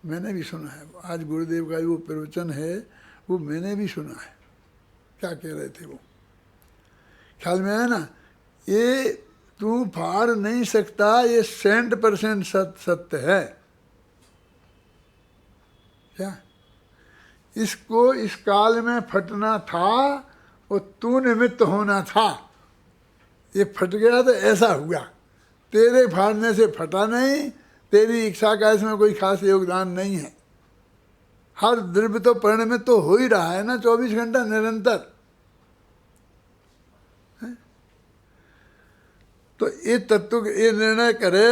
मैंने भी सुना है, आज गुरुदेव का वो प्रवचन है, वो मैंने भी सुना है, क्या कह रहे थे वो, ख्याल में है ना। ये तू फाड़ नहीं सकता, ये 100% सत्य है। क्या इसको इस काल में फटना था और तू निमित्त होना था। ये फट गया तो ऐसा हुआ, तेरे फाड़ने से फटा नहीं, तेरी इच्छा का इसमें कोई खास योगदान नहीं है। हर द्रव्य तो परिणमित तो हो ही रहा है ना 24 घंटा निरंतर। तो ये तत्व ये निर्णय करे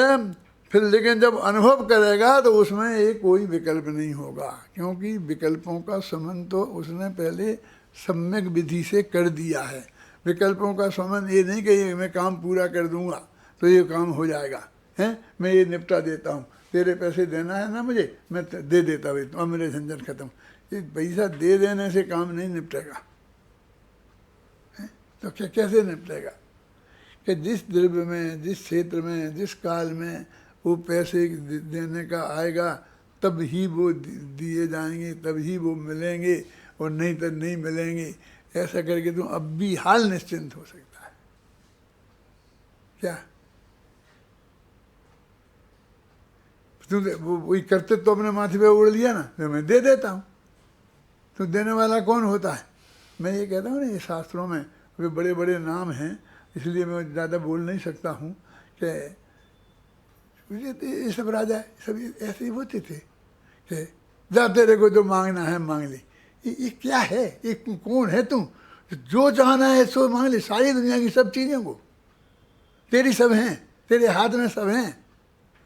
फिर, लेकिन जब अनुभव करेगा तो उसमें ये कोई विकल्प नहीं होगा, क्योंकि विकल्पों का समन तो उसने पहले सम्यक विधि से कर दिया है। विकल्पों का समन ये नहीं कि मैं काम पूरा कर दूंगा तो ये काम हो जाएगा, हैं मैं ये निपटा देता हूँ, तेरे पैसे देना है ना मुझे, मैं दे देता भाई, तो मेरे झंझट खत्म। ये पैसा दे देने से काम नहीं निपटेगा, तो क्या कैसे निपटेगा? कि जिस द्रव्य में, जिस क्षेत्र में, जिस काल में वो पैसे देने का आएगा तब ही वो दिए जाएंगे, तब ही वो मिलेंगे, और नहीं तो नहीं मिलेंगे। ऐसा करके तुम अब भी हाल निश्चिंत हो सकता है। क्या तुम वही कर्तव्य तो अपने माथे पे उड़ लिया ना, तो मैं दे देता हूँ। तो देने वाला कौन होता है? मैं ये कहता हूँ ना, ये शास्त्रों में वे बड़े बड़े नाम हैं, इसलिए मैं ज़्यादा बोल नहीं सकता हूँ कि ये सब राजा सब ऐसे ही होते थे कि जा तेरे को जो मांगना है मांग ले। ये क्या है? ये कौन है तुम? जो चाहना है सो मांग ले, सारी दुनिया की सब चीज़ें को तेरी सब हैं, तेरे हाथ में सब हैं।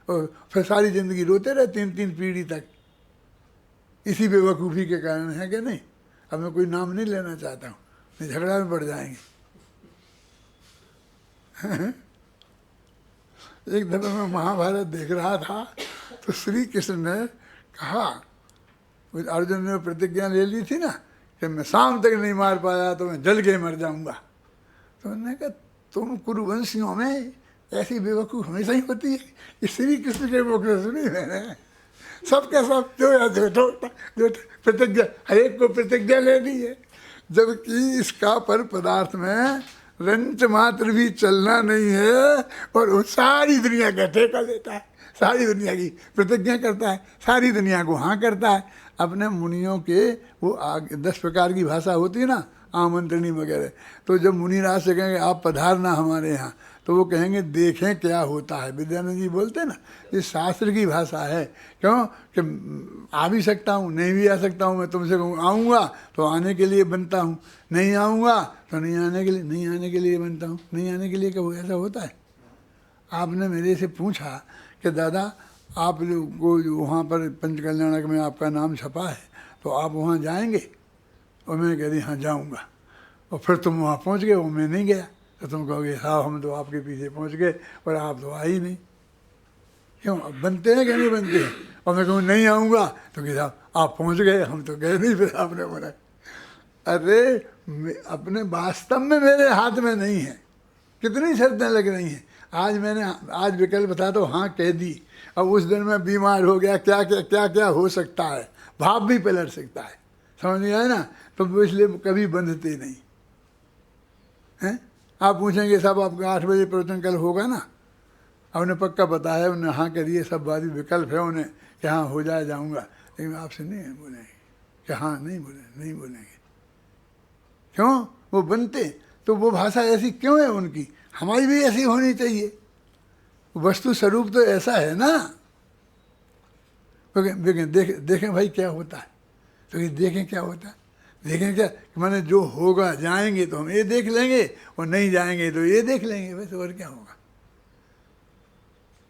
और फिर सारी ज़िंदगी रोते रहे 3-3 पीढ़ी तक। इसी बेवकूफ़ी के कारण है कि नहीं? अब मैं कोई नाम नहीं लेना चाहता हूँ, नहीं झगड़ा में पड़ जाएंगे। एक दफा मैं महाभारत देख रहा था तो श्री कृष्ण ने कहा, अर्जुन ने प्रतिज्ञा ले ली थी ना कि मैं शाम तक नहीं मार पाया तो मैं जल के मर जाऊंगा। तो उन्होंने कहा तुम कुरुवंशियों में ऐसी बेवकूफ़ हमेशा ही होती है। ये श्री कृष्ण के मुख से सुनी मैंने। सबके सब जो प्रतिज्ञा, हर एक को प्रतिज्ञा ले ली है, जबकि इसका पर पदार्थ में रंच मात्र भी चलना नहीं है, और वो सारी दुनिया का ठेका लेता है, सारी दुनिया की प्रतिज्ञा करता है, सारी दुनिया को हाँ करता है। अपने मुनियों के वो 10 प्रकार की भाषा होती है ना, आमंत्रणी वगैरह, तो जब मुनिराज से कहेंगे आप पधारना हमारे यहाँ, तो वो कहेंगे देखें क्या होता है। विद्यानंद जी बोलते हैं ना, ये शास्त्र की भाषा है। क्यों कि आ भी सकता हूँ, नहीं भी आ सकता हूँ। मैं तुमसे कहूँ आऊँगा तो आने के लिए बनता हूँ, नहीं आऊँगा तो नहीं आने के लिए बनता हूँ। नहीं आने के लिए कब ऐसा होता है? आपने मेरे से पूछा कि दादा आप को वहाँ पर पंचकल्याणक में आपका नाम छपा है तो आप वहाँ जाएंगे? और मैंने कह दी हाँ जाऊँगा। और फिर तुम वहाँ पहुँच गए, वो मैं नहीं गया, तो तुम कहोगे साहब हम तो आपके पीछे पहुँच गए और आप तो आए ही नहीं। क्यों? अब बनते हैं कि नहीं बनते हैं? और मैं कहूँ नहीं आऊँगा तो कि साहब आप पहुँच गए, हम तो गए नहीं। फिर आपने बोला अरे अपने वास्तव में मेरे हाथ में नहीं है। कितनी शर्तें लग रही हैं। आज विकल्प था तो हाँ कह दी, अब उस दिन मैं बीमार हो गया, क्या क्या हो सकता है, भाव भी पलट सकता है, समझ नहीं आया ना? तो वो इसलिए कभी बंधते नहीं हैं। आप पूछेंगे साहब आपका 8 बजे प्रवचन कल होगा ना? उन्हें पक्का पता है, उन्हें हाँ करिए, सब बात विकल्प है उन्हें कि हाँ हो जाए जाऊँगा, लेकिन आपसे नहीं बोलेंगे कि हाँ नहीं बोलेंगे। क्यों? वो बनते तो वो भाषा ऐसी क्यों है उनकी? हमारी भी ऐसी होनी चाहिए। वस्तु स्वरूप तो ऐसा है ना। देखें भाई क्या होता है, तो ये देखें क्या होता है, देखें क्या माने जो होगा, जाएंगे तो हम ये देख लेंगे और नहीं जाएंगे तो ये देख लेंगे, वैसे और क्या होगा?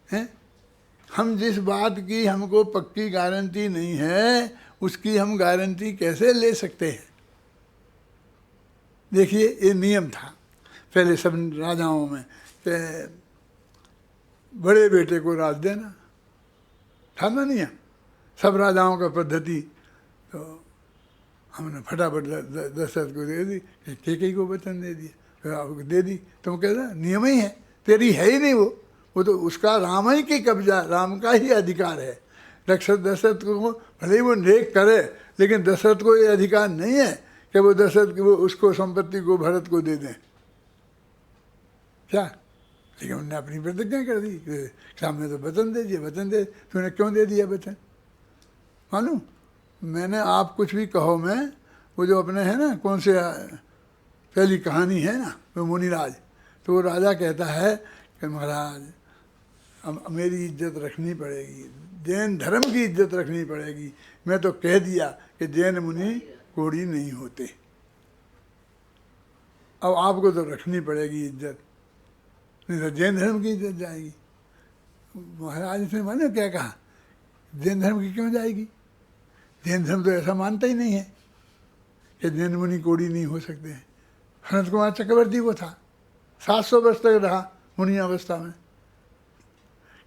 हैं? हम जिस बात की हमको पक्की गारंटी नहीं है उसकी हम गारंटी कैसे ले सकते हैं? देखिए ये नियम था पहले सब राजाओं में कि बड़े बेटे को राज देना था ना नियम, सब राजाओं का पद्धति। तो हमने फटाफट दशरथ को दे दी, केकई को वचन दे दिया, फिर आपको दे दी। तुम कह रहे नियम ही है, तेरी है ही नहीं वो तो उसका राम ही की कब्जा, राम का ही अधिकार है। दशरथ को भले ही वो नेक करे, लेकिन दशरथ को ये अधिकार नहीं है कि वो दशरथ वो उसको संपत्ति को भरत को दे दें। क्या लेकिन उन्होंने अपनी प्रतिज्ञा कर दी कि सामने तो वचन दे दिए, वचन दे, तूने क्यों दे दिया वचन? मालूम, मैंने आप कुछ भी कहो, मैं वो जो अपने है ना, कौन से पहली कहानी है ना, वो मुनिराज, तो वो राजा कहता है कि महाराज अब मेरी इज्जत रखनी पड़ेगी, जैन धर्म की इज्जत रखनी पड़ेगी। मैं तो कह दिया कि जैन मुनि कोड़ी नहीं होते, अब आपको तो रखनी पड़ेगी इज्जत, नहीं तो जैन धर्म की इज्जत जाएगी। महाराज ने माने क्या कहा, जैन धर्म की क्यों जाएगी? जैन धर्म तो ऐसा मानता ही नहीं है कि जैन मुनि कोड़ी नहीं हो सकते हैं। सनत कुमार चक्रवर्ती को था, 700 वर्ष तक रहा मुनि अवस्था में।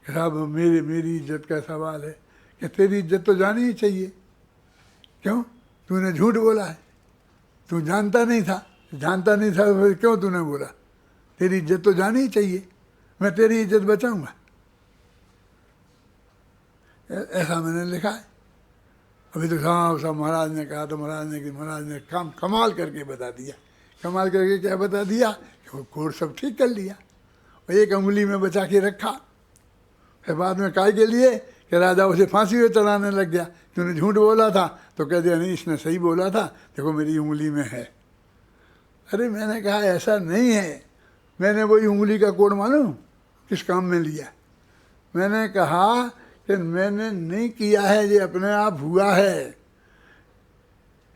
साहब मेरी इज्जत का सवाल है कि तेरी इज्जत तो जानी ही चाहिए। क्यों? तूने झूठ बोला है, तू जानता नहीं था, जानता नहीं था फिर क्यों तूने बोला? तेरी इज्जत तो जानी ही चाहिए, मैं तेरी इज्जत बचाऊंगा, ऐसा मैंने लिखा है। अभी तो साहब महाराज ने कहा, तो महाराज ने काम कमाल करके बता दिया। कमाल करके क्या बता दिया कि वो कोड सब ठीक कर लिया और एक अंगुली में बचा के रखा। फिर बाद में काय के लिए कि राजा उसे फांसी पे चढ़ाने लग गया, तूने झूठ बोला था, तो कह दिया नहीं इसने सही बोला था, देखो मेरी उंगली में है। अरे मैंने कहा ऐसा नहीं है, मैंने वही उंगली का कोड मालूम किस काम में लिया? मैंने कहा कि मैंने नहीं किया है, ये अपने आप हुआ है।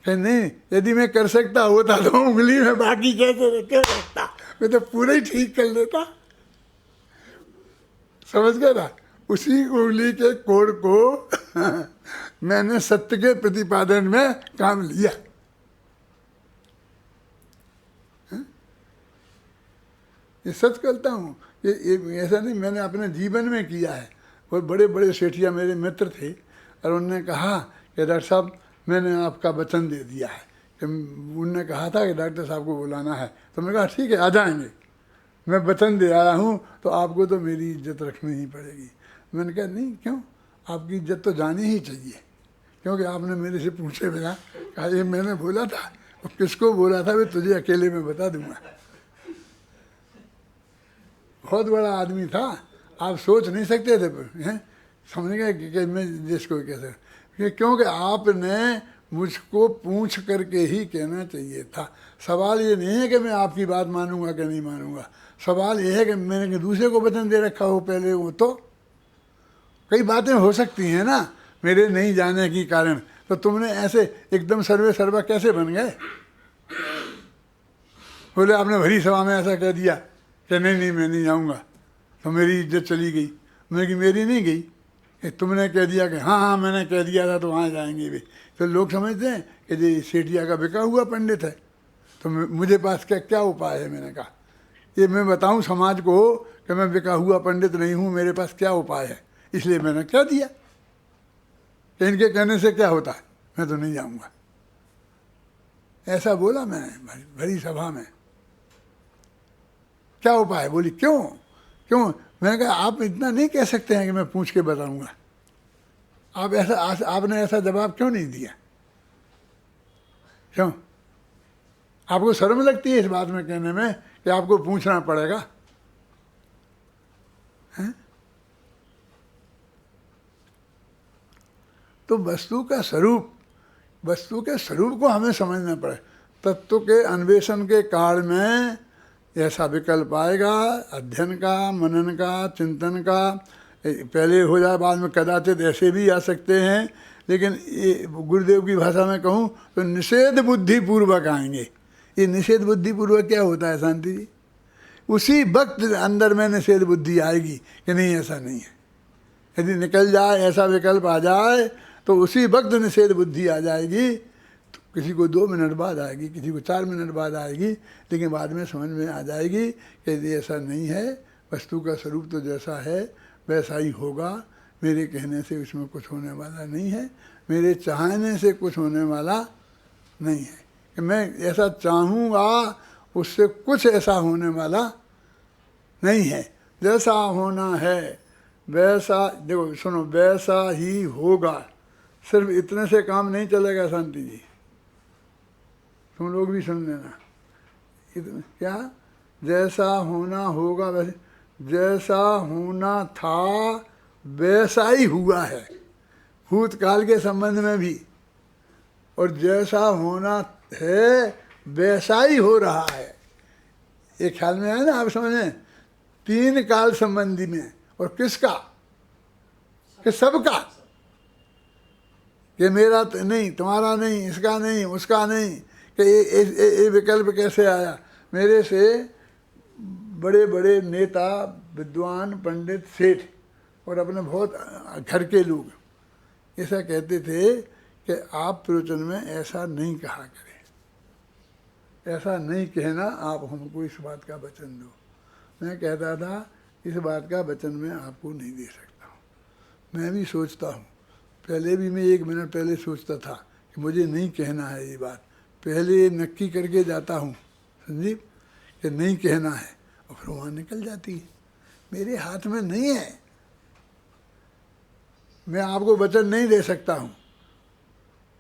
कि नहीं, यदि मैं कर सकता होता तो उंगली में बाकी कैसे रखे रखता, मैं तो पूरा ही ठीक कर लेता। समझ गए ना? उसी उंगली के कोड को मैंने सत्य के प्रतिपादन में काम लिया। ये सच कहता हूँ, ये ऐसा नहीं, मैंने अपने जीवन में किया है। और बड़े बड़े सेठिया मेरे मित्र थे और उन्होंने कहा कि डॉक्टर साहब मैंने आपका वचन दे दिया है, कि उन्होंने कहा था कि डॉक्टर साहब को बुलाना है, तो मैंने कहा ठीक है आ जाएंगे, मैं वचन दे आया हूँ, तो आपको तो मेरी इज्जत रखनी ही पड़ेगी। मैंने कहा नहीं, क्यों? आपकी इज्जत तो जानी ही चाहिए, क्योंकि आपने मेरे से पूछे बिना कहा ये मैंने बोला था, और किसको बोला था मैं तुझे अकेले में बता दूंगा। बहुत बड़ा आदमी था, आप सोच नहीं सकते थे, हैं? समझ गए कि मैं जिसको कैसे, क्योंकि आपने मुझको पूछ करके ही कहना चाहिए था। सवाल ये नहीं है कि मैं आपकी बात मानूंगा कि नहीं मानूंगा, सवाल ये है कि मैंने दूसरे को वचन दे रखा हो पहले। वो तो कई बातें हो सकती हैं ना मेरे नहीं जाने के कारण, तो तुमने ऐसे एकदम सर्वे सर्वा कैसे बन गए? बोले आपने भरी सभा में ऐसा कह दिया कि नहीं मैं नहीं जाऊंगा, तो मेरी इज्जत चली गई। मैंने कि मेरी नहीं गई, तुमने कह दिया कि हाँ मैंने कह दिया था तो वहाँ जाएंगे भी। तो लोग समझते हैं कि ये सेठिया का बिका हुआ पंडित है, तो मुझे पास क्या उपाय है? मैंने कहा ये मैं बताऊं समाज को कि मैं बिका हुआ पंडित नहीं हूँ, मेरे पास क्या उपाय है? इसलिए मैंने कह दिया कि इनके कहने से क्या होता है, मैं तो नहीं जाऊँगा। ऐसा बोला मैंने भरी सभा में। क्या उपाय? बोली क्यों? मैंने कहा आप इतना नहीं कह सकते हैं कि मैं पूछ के बताऊंगा। आपने ऐसा जवाब क्यों नहीं दिया? क्यों? आपको शर्म लगती है इस बात में कहने में कि आपको पूछना पड़ेगा? हैं? तो वस्तु के स्वरूप को हमें समझना पड़े। तत्व के अन्वेषण के काल में ऐसा विकल्प आएगा, अध्ययन का, मनन का, चिंतन का, पहले हो जाए बाद में कदाचित ऐसे भी आ सकते हैं, लेकिन ये गुरुदेव की भाषा में कहूँ तो निषेध बुद्धि पूर्वक आएंगे। ये निषेध बुद्धि पूर्वक क्या होता है शांति जी? उसी वक्त अंदर में निषेध बुद्धि आएगी कि नहीं ऐसा नहीं है। यदि निकल जाए ऐसा विकल्प आ जाए तो उसी वक्त निषेध बुद्धि आ जाएगी। तो किसी को 2 मिनट बाद आएगी, किसी को 4 मिनट बाद आएगी, लेकिन बाद में समझ में आ जाएगी कि ये ऐसा नहीं है, वस्तु का स्वरूप तो जैसा है वैसा ही होगा। मेरे कहने से उसमें कुछ होने वाला नहीं है, मेरे चाहने से कुछ होने वाला नहीं है कि मैं ऐसा चाहूँगा उससे कुछ ऐसा होने वाला नहीं है। जैसा होना है वैसा, देखो सुनो, वैसा ही होगा। सिर्फ इतने से काम नहीं चलेगा शांति जी, तुम लोग भी सुन लेना। क्या? जैसा होना होगा वैसे, जैसा होना था वैसा ही हुआ है, भूतकाल के संबंध में भी, और जैसा होना है वैसा ही हो रहा है। ये ख्याल में है ना, आप समझें, तीन काल संबंधी में, और किसका, कि सबका, कि मेरा नहीं, तुम्हारा नहीं, इसका नहीं, उसका नहीं, कि ये विकल्प कैसे आया। मेरे से बड़े बड़े नेता, विद्वान, पंडित, सेठ और अपने बहुत घर के लोग ऐसा कहते थे कि आप प्रवचन में ऐसा नहीं कहा करें, ऐसा नहीं कहना, आप हमको इस बात का वचन दो। मैं कहता था इस बात का वचन मैं आपको नहीं दे सकता हूँ। मैं भी सोचता हूँ, पहले भी मैं 1 मिनट पहले सोचता था कि मुझे नहीं कहना है ये बात, पहले नक्की करके जाता हूँ संजीव कि नहीं कहना है, और फिर वहाँ निकल जाती है। मेरे हाथ में नहीं है, मैं आपको वचन नहीं दे सकता हूँ।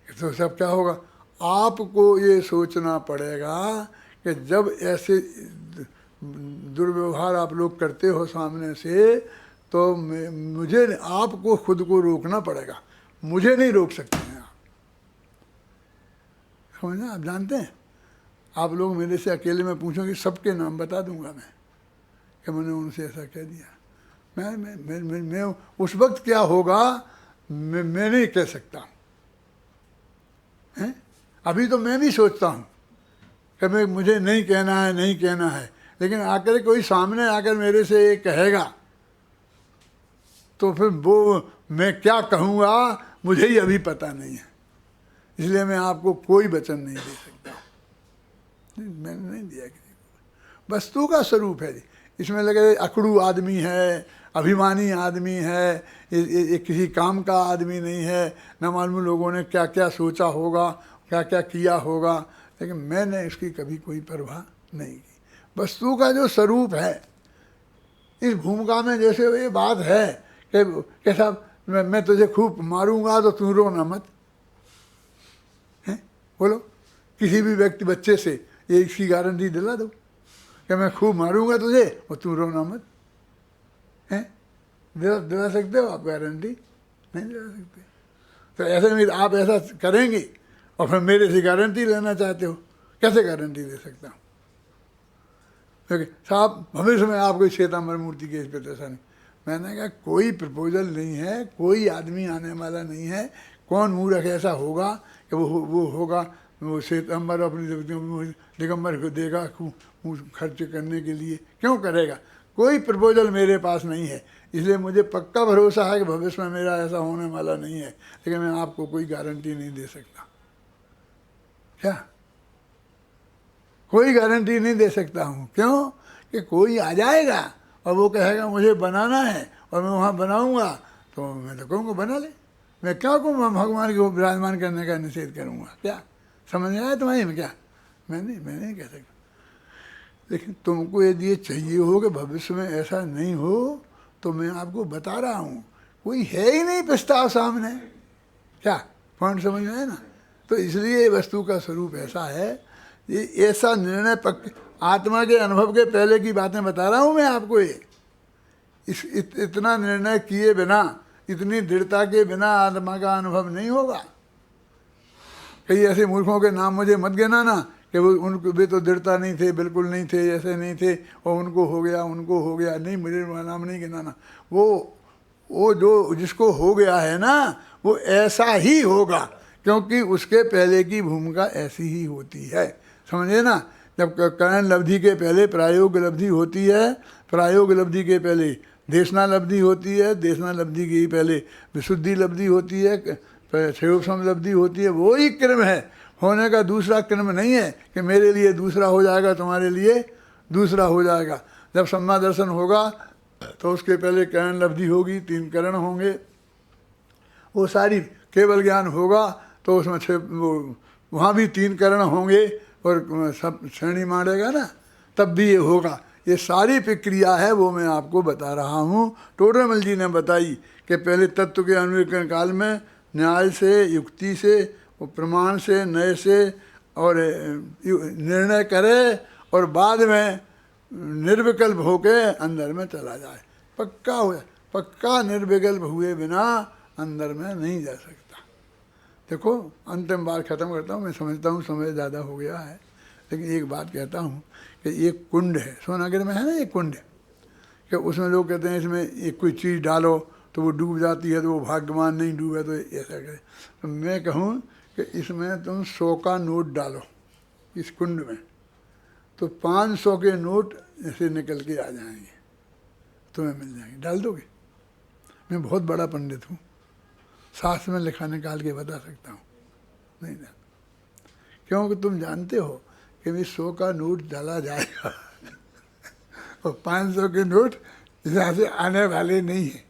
तो सब क्या होगा, आपको ये सोचना पड़ेगा कि जब ऐसे दुर्व्यवहार आप लोग करते हो सामने से, तो मुझे, आपको खुद को रोकना पड़ेगा, मुझे नहीं रोक सकते हैं आप। समझना, आप जानते हैं, आप लोग मेरे से अकेले में पूछोगे, सबके नाम बता दूंगा मैं कि मैंने उनसे ऐसा कह दिया। मैं उस वक्त क्या होगा मैं नहीं कह सकता हैं। अभी तो मैं भी सोचता हूँ कि मैं, मुझे नहीं कहना है, नहीं कहना है, लेकिन आकर कोई सामने आकर मेरे से ये कहेगा तो फिर वो मैं क्या कहूँगा मुझे ही अभी पता नहीं है। इसलिए मैं आपको कोई वचन नहीं दे सकता, मैंने नहीं दिया किसी को। वस्तु का स्वरूप है, इसमें लगे अकड़ू आदमी है, अभिमानी आदमी है, ये किसी काम का आदमी नहीं है, न मालूम लोगों ने क्या क्या सोचा होगा, क्या क्या किया होगा, लेकिन मैंने इसकी कभी कोई परवाह नहीं की। वस्तु का जो स्वरूप है, इस भूमिका में जैसे ये बात है कि साहब मैं तुझे खूब मारूंगा तो तू रोना मत, हैं? बोलो, किसी भी व्यक्ति बच्चे से ये इसकी गारंटी दिला दो कि मैं खूब मारूंगा तुझे और तू रोना मत, हैं? दिला सकते हो आप गारंटी? नहीं दिला सकते। तो ऐसे में आप ऐसा करेंगे और फिर मेरे से गारंटी लेना चाहते हो, कैसे गारंटी दे सकता हूँ? क्योंकि साहब भविष्य में आपको श्वेतांबर मूर्ति केस पे ऐसा नहीं। मैंने कहा कोई प्रपोजल नहीं है, कोई आदमी आने वाला नहीं है, कौन मूर्ख ऐसा होगा कि वो होगा, वो श्वेतांबर अपनी दिगंबर को देगा खर्च करने के लिए, क्यों करेगा? कोई प्रपोजल मेरे पास नहीं है, इसलिए मुझे पक्का भरोसा है कि भविष्य में मेरा ऐसा होने वाला नहीं है, लेकिन मैं आपको कोई गारंटी नहीं दे सकता। क्या? कोई गारंटी नहीं दे सकता हूँ। क्यों? कि कोई आ जाएगा और वो कहेगा मुझे बनाना है और मैं वहाँ बनाऊँगा, तो मैं तो कहूँगा बना ले। मैं क्या कहूँगा भगवान को विराजमान करने का निषेध करूँगा? क्या समझ में आया तुम्हारी में? क्या मैं नहीं कह सकता। लेकिन तुमको यदि ये चाहिए हो कि भविष्य में ऐसा नहीं हो, तो मैं आपको बता रहा हूँ, कोई है ही नहीं प्रस्ताव सामने। क्या पॉइंट समझ में आया ना? तो इसलिए वस्तु का स्वरूप ऐसा है, ये ऐसा निर्णय आत्मा के अनुभव के पहले की बातें बता रहा हूँ मैं आपको। ये इतना निर्णय किए बिना, इतनी दृढ़ता के बिना आत्मा का अनुभव नहीं होगा। कई ऐसे मूर्खों के नाम मुझे मत गिनाना कि वो उनको भी तो दृढ़ता नहीं थे, बिल्कुल नहीं थे, ऐसे नहीं थे और उनको हो गया। नहीं, मुझे नाम नहीं गिनाना। वो जो जिसको हो गया है ना, वो ऐसा ही होगा, क्योंकि उसके पहले की भूमिका ऐसी ही होती है। समझे ना? जब करण लब्धि के पहले प्रायोग लब्धि होती है, प्रायोग लब्धि के पहले देशना लब्धि होती है, देशना लब्धि के पहले विशुद्धि लब्धि होती है, क्षयोपम लब्धि होती है। वो ही क्रम है, होने का दूसरा क्रम नहीं है कि मेरे लिए दूसरा हो जाएगा, तुम्हारे लिए दूसरा हो जाएगा। जब सम्मा दर्शन होगा तो उसके पहले करण लब्धि होगी, 3 करण होंगे, वो सारी केवल ज्ञान होगा तो उसमें वहाँ भी 3 करण होंगे और सब श्रेणी मारेगा ना, तब भी ये होगा। ये सारी प्रक्रिया है, वो मैं आपको बता रहा हूँ। टोडरमल जी ने बताई कि पहले तत्व के अन्वेषण काल में न्याय से, युक्ति से, प्रमाण से, नय से और निर्णय करे, और बाद में निर्विकल्प होके अंदर में चला जाए, पक्का हो जाए। पक्का निर्विकल्प हुए बिना अंदर में नहीं जा सकता। देखो अंतिम बार ख़त्म करता हूँ, मैं समझता हूँ समय ज़्यादा हो गया है, लेकिन एक बात कहता हूँ कि एक कुंड है, सोनागिर में है ना एक कुंड, कि उसमें लोग कहते हैं इसमें एक कोई चीज़ डालो तो वो डूब जाती है, तो वो भाग्यवान नहीं डूबे तो ऐसा करे। तो मैं कहूँ कि इसमें तुम 100 का नोट डालो इस कुंड में, तो 500 के नोट ऐसे निकल के आ जाएंगे, तुम्हें मिल जाएंगे। डाल दोगे? मैं बहुत बड़ा पंडित हूँ, शास्त्र में लिखा निकाल के बता सकता हूँ। नहीं ना, क्योंकि तुम जानते हो कि भी 100 का नोट डाला जाएगा और 500 के नोट यहाँ से आने वाले नहीं है।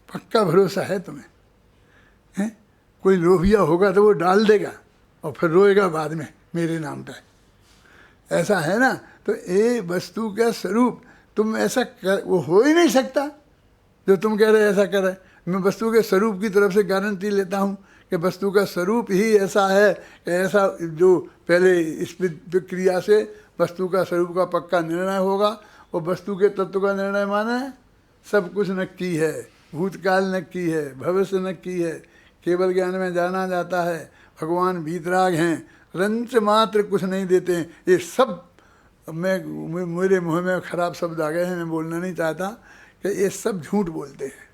पक्का भरोसा है तुम्हें? हैं? कोई लोभिया होगा तो वो डाल देगा और फिर रोएगा बाद में मेरे नाम पे, ऐसा है ना? तो ये वस्तु का स्वरूप तुम ऐसा कर, वो हो ही नहीं सकता जो तुम कह रहे ऐसा कर रहे। मैं वस्तु के स्वरूप की तरफ से गारंटी लेता हूँ कि वस्तु का स्वरूप ही ऐसा है कि ऐसा जो पहले इस प्रक्रिया से वस्तु का स्वरूप का पक्का निर्णय होगा। और वस्तु के तत्व का निर्णय माने सब कुछ नक्की है, भूतकाल नक्की है, भविष्य नक्की है, केवल ज्ञान में जाना जाता है। भगवान भीतराग हैं, रंच मात्र कुछ नहीं देते हैं। ये सब मेरे मुँह में खराब शब्द आ गए हैं, मैं बोलना नहीं चाहता कि ये सब झूठ बोलते हैं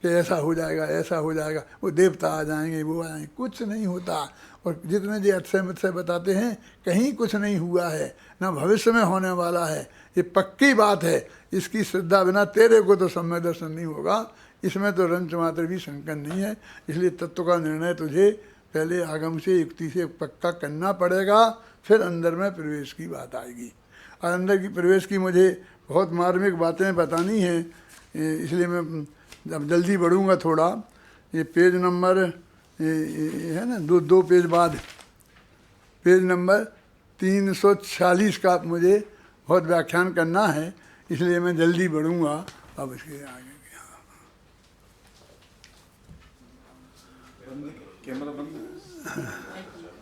कि ऐसा हो जाएगा, ऐसा हो जाएगा, वो देवता आ जाएंगे, वो आ जाएंगे। कुछ नहीं होता। और जितने जो अक्षय मत्स्य बताते हैं कहीं कुछ नहीं हुआ है, ना भविष्य में होने वाला है। ये पक्की बात है, इसकी श्रद्धा बिना तेरे को तो सम्यक दर्शन नहीं होगा। इसमें तो रंच मात्र भी संकन नहीं है। इसलिए तत्व का निर्णय तुझे पहले आगम से युक्ति से पक्का करना पड़ेगा, फिर अंदर में प्रवेश की बात आएगी। और अंदर की प्रवेश की मुझे बहुत मार्मिक बातें बतानी हैं, इसलिए मैं अब जल्दी बढ़ूँगा थोड़ा। ये पेज नंबर ये है ना, दो पेज बाद पेज नंबर 346 का मुझे बहुत व्याख्यान करना है, इसलिए मैं जल्दी बढ़ूँगा। अब इसके आगे कैमरा बंद है।